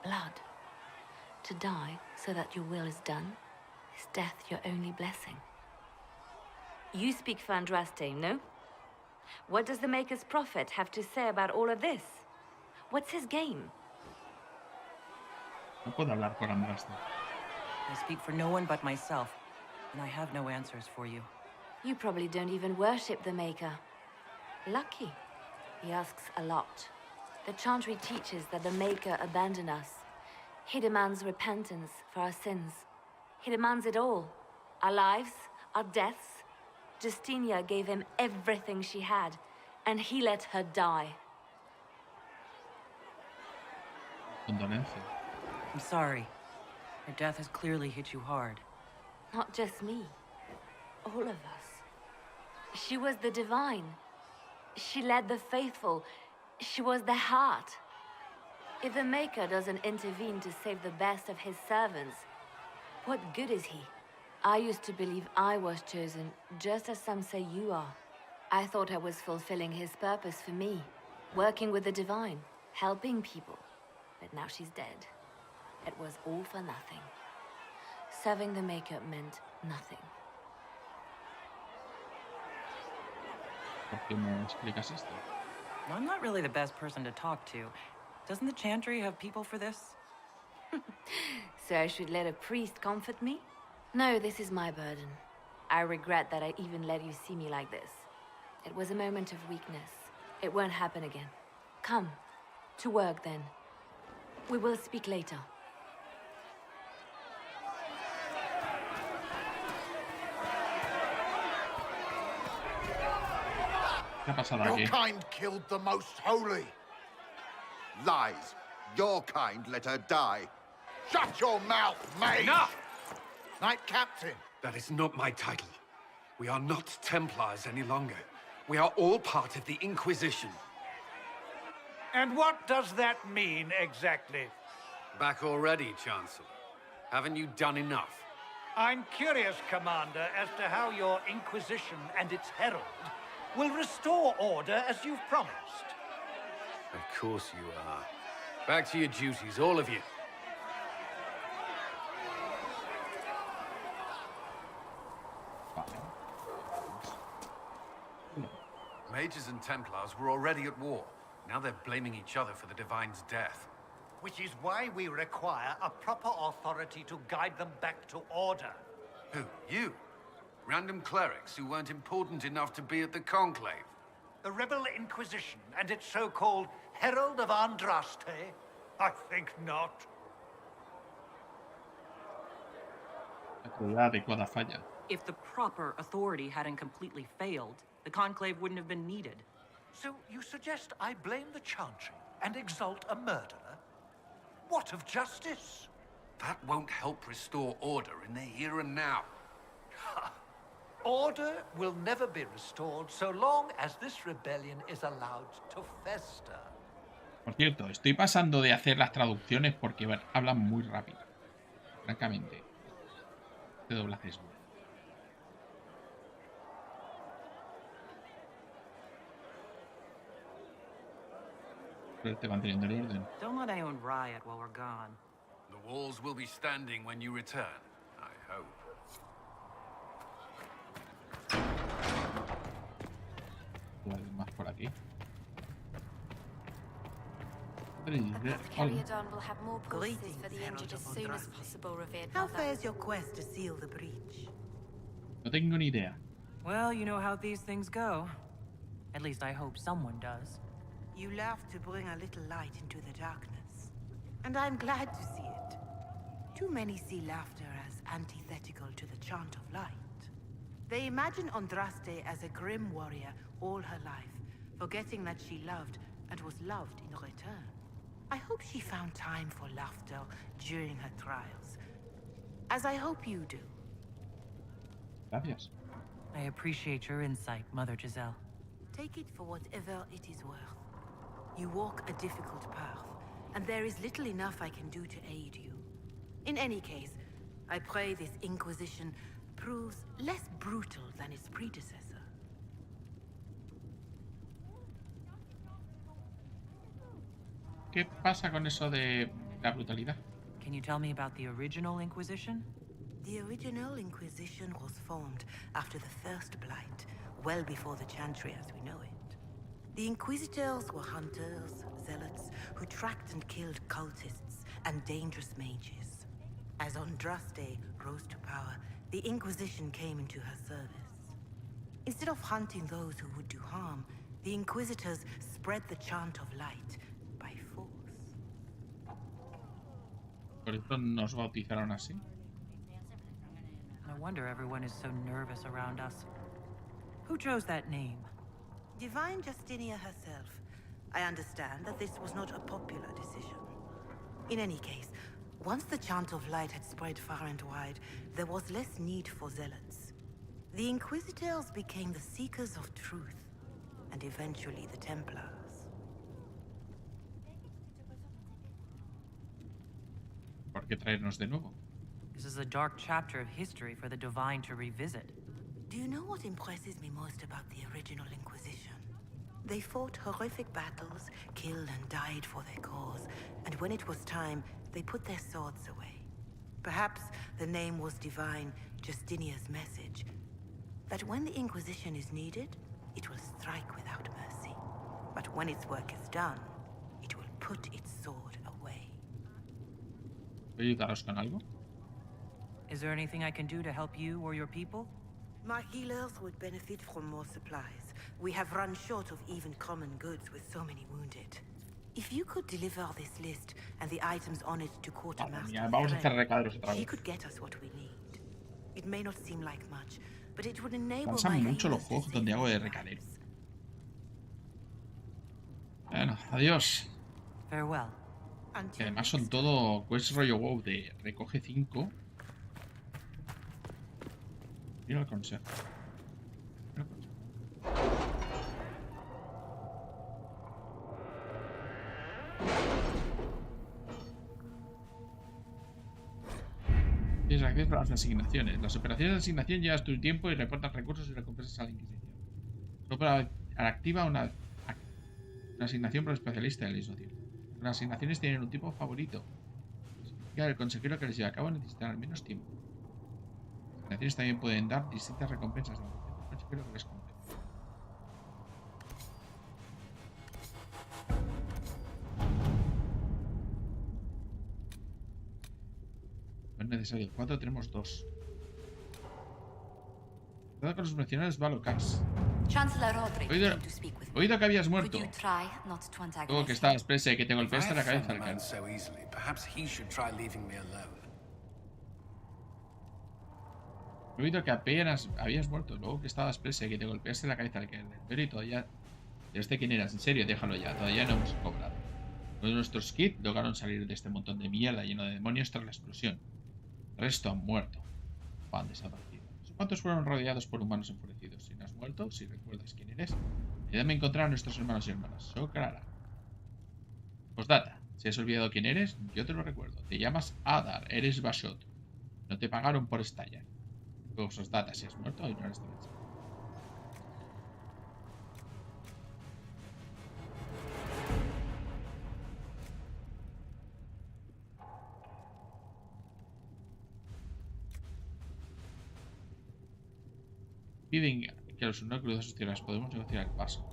Blood? To die so that your will is done? Is death your only blessing? You speak for Andraste, no? What does the Maker's prophet have to say about all of this? What's his game? No puedo hablar por Andraste. I speak for no one but myself, and I have no answers for you. You probably don't even worship the Maker. Lucky. He asks a lot. The Chantry teaches that the Maker abandoned us. He demands repentance for our sins. He demands it all. Our lives, our deaths. Justinia gave him everything she had, and he let her die. Condolencia. I'm sorry. Her death has clearly hit you hard. Not just me. All of us. She was the divine. She led the faithful. She was the heart. If the Maker doesn't intervene to save the best of his servants, what good is he? I used to believe I was chosen, just as some say you are. I thought I was fulfilling his purpose for me, working with the Divine, helping people. But now she's dead. It was all for nothing. Serving the Maker meant nothing. ¿Por qué me explicas esto? I'm not really the best person to talk to. Doesn't the Chantry have people for this? So I should let a priest comfort me? No, this is my burden. I regret that I even let you see me like this. It was a moment of weakness. It won't happen again. Come, to work then. We will speak later. ¿Qué ha pasado Your aquí? kind killed the most holy. Lies. Your kind let her die. Shut your mouth, mate! Enough! Knight Captain. That is not my title. We are not Templars any longer. We are all part of the Inquisition. And what does that mean, exactly? Back already, Chancellor. Haven't you done enough? I'm curious, Commander, as to how your Inquisition and its herald will restore order as you've promised. Of course you are. Back to your duties, all of you. Mages and Templars were already at war. Now they're blaming each other for the Divine's death. Which is why we require a proper authority to guide them back to order. Who? You? Random clerics who weren't important enough to be at the Conclave? The Rebel Inquisition and its so-called Herald of Andraste? I think not. La crueldad adecuada falla. If the proper authority hadn't completely failed, the Conclave wouldn't have been needed. So you suggest I blame the Chantry and exalt a murderer? What of justice? That won't help restore order in the here and now. Order will never be restored so long as this rebellion is allowed to fester. Por cierto, estoy pasando de hacer las traducciones porque bueno, hablan muy rápido. Francamente. Este doblaje es bueno. Pero te manteniendo el orden. Don't let anyone riot while we're gone. The walls will be standing when you return, I hope. Pues más por aquí. Cariadon will have more pulses for the injured as soon as possible, revered How mother. fares your quest to seal the breach? No tengo ni idea. Well, you know how these things go. At least I hope someone does. You laugh to bring a little light into the darkness. And I'm glad to see it. Too many see laughter as antithetical to the chant of light. They imagine Andraste as a grim warrior all her life, forgetting that she loved and was loved in return. I hope she found time for laughter during her trials. As I hope you do. Gracias. I appreciate your insight, Mother Giselle. Take it for whatever it is worth. You walk a difficult path, and there is little enough I can do to aid you. In any case, I pray this Inquisition proves less brutal than its predecessor. ¿Qué pasa con eso de la brutalidad? Can you tell me about the original Inquisition? The original Inquisition was formed after the First Blight, well before the Chantry as we know it. The Inquisitors were hunters, zealots, who tracked and killed cultists and dangerous mages. As Andraste rose to power, the Inquisition came into her service. Instead of hunting those who would do harm, the Inquisitors spread the chant of light by force. Por eso nos bautizaron así. No wonder everyone is so nervous around us. Who chose that name? Divine Justinia herself. I understand that this was not a popular decision. In any case, once the chant of light had spread far and wide, there was less need for zealots. The Inquisitors became the seekers of truth, and eventually the Templars. qué traernos de nuevo. This is a dark chapter of history for the Divine to revisit. Do you know what impresses me most about the original Inquisition? They fought horrific battles, killed and died for their cause, and when it was time, they put their swords away. Perhaps the name was divine, Justinia's message. That when the Inquisition is needed, it will strike without mercy. But when its work is done, it will put its sword away. ¿Puedo ayudaros con algo? Is there anything I can do to help you or your people? My healers would benefit from more supplies. We have run short of even common goods with so many wounded. If you could deliver this list and the items on it to Quartermaster, vamos a hacer recaderos otra she vez. could get us what we need. It may not seem like much, but it would enable Cansan my mucho los healers juegos to donde hago de recadero. Bueno, adiós. Farewell. Que además son todo quest rollo WoW de recoge 5. Mira el consejo. Mira el consejo. Tienes acceso a las asignaciones. Las operaciones de asignación llevas tu tiempo y reportan recursos y recompensas a la Inquisición. Solo para activa una asignación por especialista de la disuasión. Las asignaciones tienen un tipo favorito. Significa que el consejero que les lleva a cabo necesitará menos tiempo. Las asignaciones también pueden dar distintas recompensas a el consejero que les compete. No es necesario. 4 tenemos 2. Cuidado con los mercenarios va a locas. Chancellor Roderick Oído, came to speak with me. oído que habías muerto. Could you try not to Luego antagonize que him? estabas presa y que te golpeaste If I la cabeza found al the caer. man so easily, perhaps he should try leaving me alone. He oído que apenas habías muerto. Luego que estabas presa y que te golpeaste la cabeza al caer del pero y todavía... ¿Desde quién eras? En serio, déjalo ya. Todavía no hemos cobrado. Todos nuestros kits lograron salir de este montón de mierda lleno de demonios tras la explosión. El resto han muerto. O han desaparecido. No sé cuántos fueron rodeados por humanos enfurecidos. Si no has muerto, si recuerdas quién eres, ayúdame a encontrar a nuestros hermanos y hermanas. Socrara. Postdata. Si has olvidado quién eres, yo te lo recuerdo. Te llamas Adar. Eres Bashot. No te pagaron por estallar. Postdata. Si has muerto, ignora este mensaje. Piden que los oráculos de sus tierras podemos negociar el paso.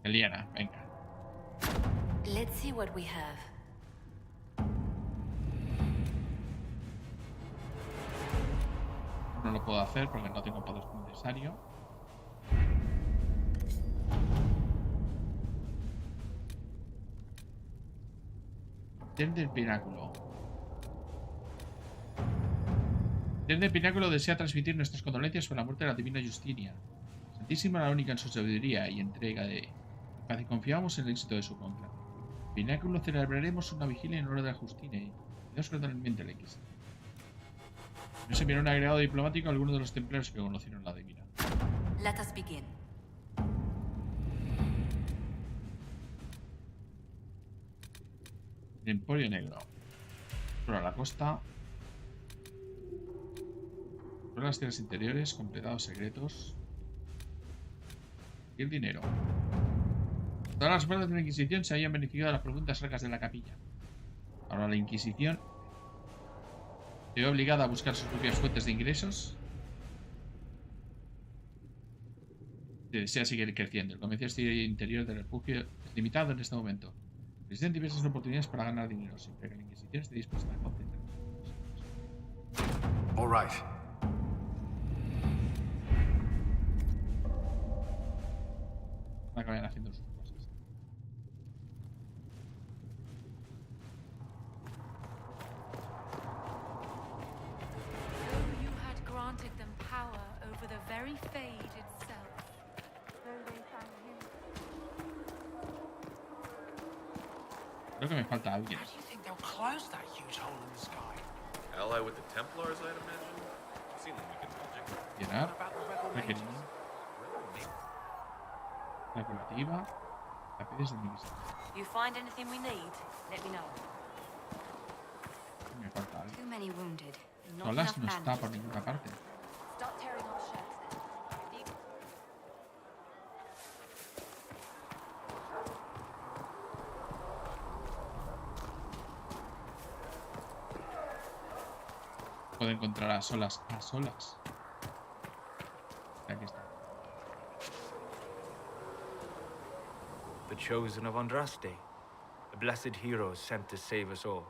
Eliana, venga. Let's see what we have. No lo puedo hacer porque no tengo poder necesario. Desde el pináculo. Desde el pináculo desea transmitir nuestras condolencias por la muerte de la divina Justinia. Santísima la única en su sabiduría y entrega de paz y confiamos en el éxito de su conclave. En el pináculo celebraremos una vigilia en honor de la Justinia y Dios cordialmente la Inquisición. Nos enviará un agregado diplomático a algunos de los templarios que conocieron la divina. Let us begin. El Emporio Negro. Explora la costa. Explora las tierras interiores, completados secretos. Y el dinero. Todas las fuerzas de la Inquisición se habían beneficiado de las profundas arcas de la capilla. Ahora la Inquisición se ve obligada a buscar sus propias fuentes de ingresos. Si desea seguir creciendo. El comercio interior del refugio es limitado en este momento. Existen diversas oportunidades para ganar dinero, siempre que la Inquisición esté dispuesta a concentrar. All right. Para que vayan haciendo sus cosas. Though you had granted them power over the very Fade itself, though they found him. Creo que me falta alguien. How do you think they'll close that huge hole in the sky? Ally with the Templars, I'd imagine. I've seen them weaken magic. Llenar. What about the rebel Requerir. mages? Regulativa. Tapices de Inquisition. You find anything we need? Let me know. Me falta algo. Too many wounded. Not Solas enough no está bandages. por ninguna parte. Start tearing off shirts then. Puedo encontrar a solas. A solas. Aquí está. The chosen of Andraste, a blessed hero sent to save us all.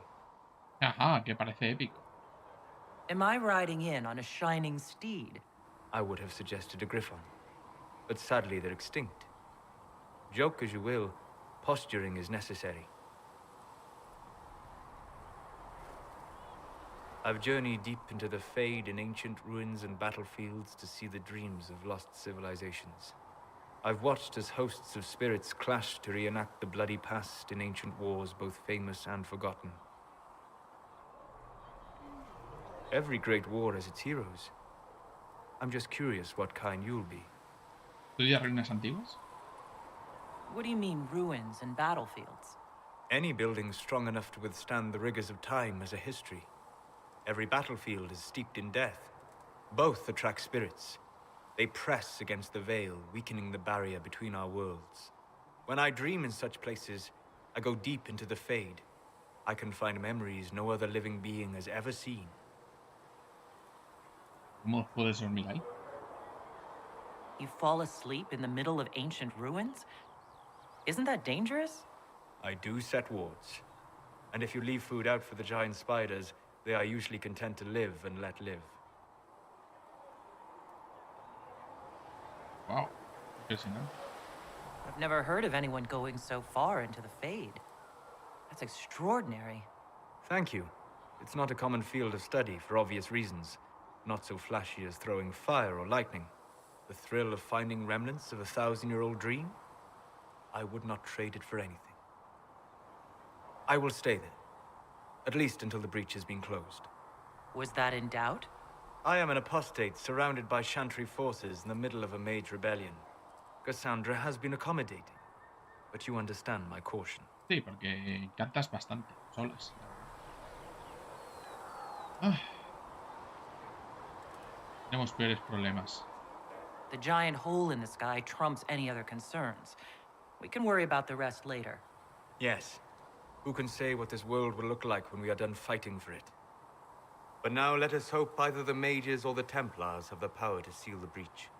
Ajá, que parece épico. Am I riding in on a shining steed? I would have suggested a griffon, but sadly they're extinct. Joke as you will, posturing is necessary. I've journeyed deep into the Fade in ancient ruins and battlefields to see the dreams of lost civilizations. I've watched as hosts of spirits clash to reenact the bloody past in ancient wars both famous and forgotten. Every great war has its heroes. I'm just curious what kind you'll be. ¿Estudias ruinas antiguas? What do you mean, ruins and battlefields? Any building strong enough to withstand the rigors of time has a history. Every battlefield is steeped in death. Both attract spirits. They press against the veil, weakening the barrier between our worlds. When I dream in such places, I go deep into the Fade. I can find memories no other living being has ever seen. ¿Cómo puedes dormir ahí? You fall asleep in the middle of ancient ruins? Isn't that dangerous? I do set wards. And if you leave food out for the giant spiders, they are usually content to live and let live. Wow, impresionante. I've never heard of anyone going so far into the Fade. That's extraordinary. Thank you. It's not a common field of study for obvious reasons. Not so flashy as throwing fire or lightning. The thrill of finding remnants of a 1,000-year-old dream? I would not trade it for anything. I will stay there. At least until the breach has been closed. Was that in doubt? I am an apostate surrounded by Chantry forces in the middle of a mage rebellion. Cassandra has been accommodating, but you understand my caution. Sí, porque cantas bastante, solas. Ah. Tenemos peores problemas. The giant hole in the sky trumps any other concerns. We can worry about the rest later. Yes. Who can say what this world will look like when we are done fighting for it? But now let us hope either the mages or the Templars have the power to seal the breach.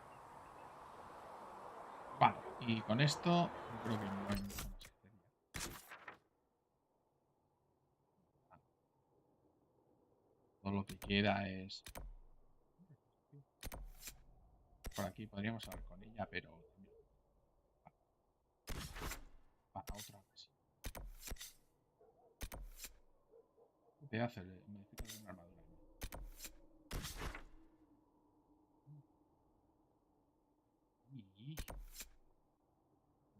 Vale, y con esto creo que no hay mucho más que hacer ya. Todo lo que queda es... Por aquí podríamos hablar con ella, pero... Para otra ocasión. ¿Qué te hace? Necesito una armadura. Y...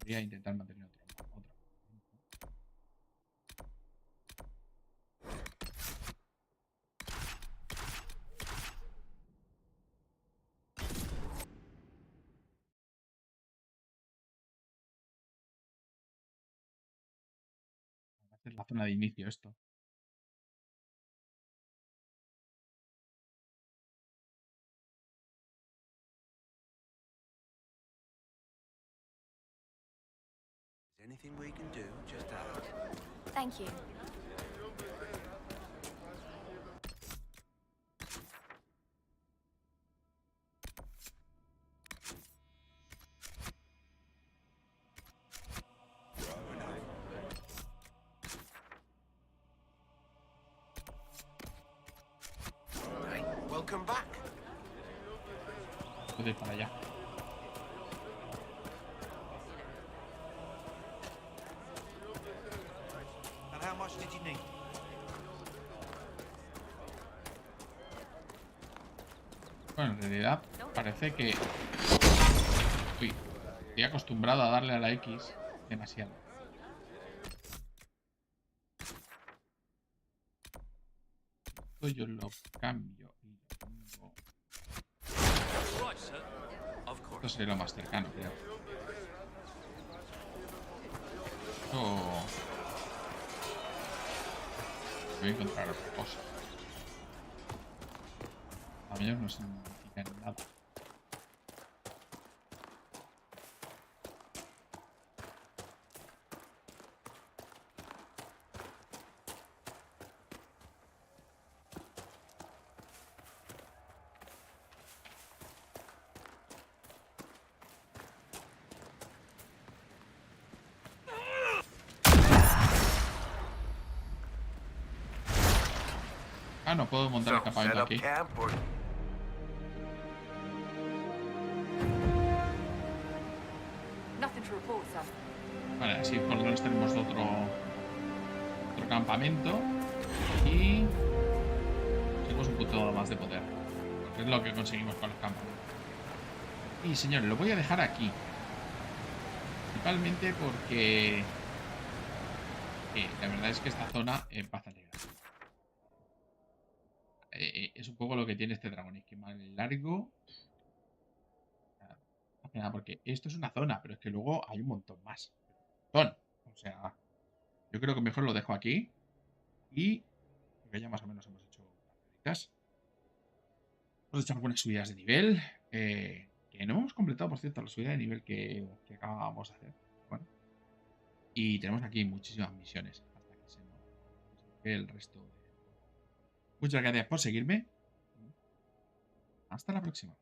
Voy a intentar mantener otra. Es la zona de inicio esto. Anything we can do, just ask. Thank you. Welcome back. Puedo ir para allá. And how much did you need? Bueno, en realidad parece que... Uy, estoy acostumbrado a darle a la X demasiado. Esto yo lo cambio y lo pongo... Esto sería lo más cercano, creo. Voy a encontrar otra cosa. A mí no significan nada. Ah, no puedo montar el campamento aquí. Vale, así por lo menos tenemos otro campamento y tenemos un punto más de poder, porque es lo que conseguimos con los campamentos. Y señores, lo voy a dejar aquí, principalmente porque la verdad es que esta zona es bastante grande. Es un poco lo que tiene este dragón, es que más largo. Nada, porque esto es una zona, pero es que luego hay un montón más. O sea, yo creo que mejor lo dejo aquí. Y porque ya más o menos hemos hecho unas cositas. Hemos hecho algunas subidas de nivel. Que no hemos completado, por cierto, la subida de nivel que acabábamos de hacer. Bueno. Y tenemos aquí muchísimas misiones. Hasta que se nos quede el resto de... Muchas gracias por seguirme. Hasta la próxima.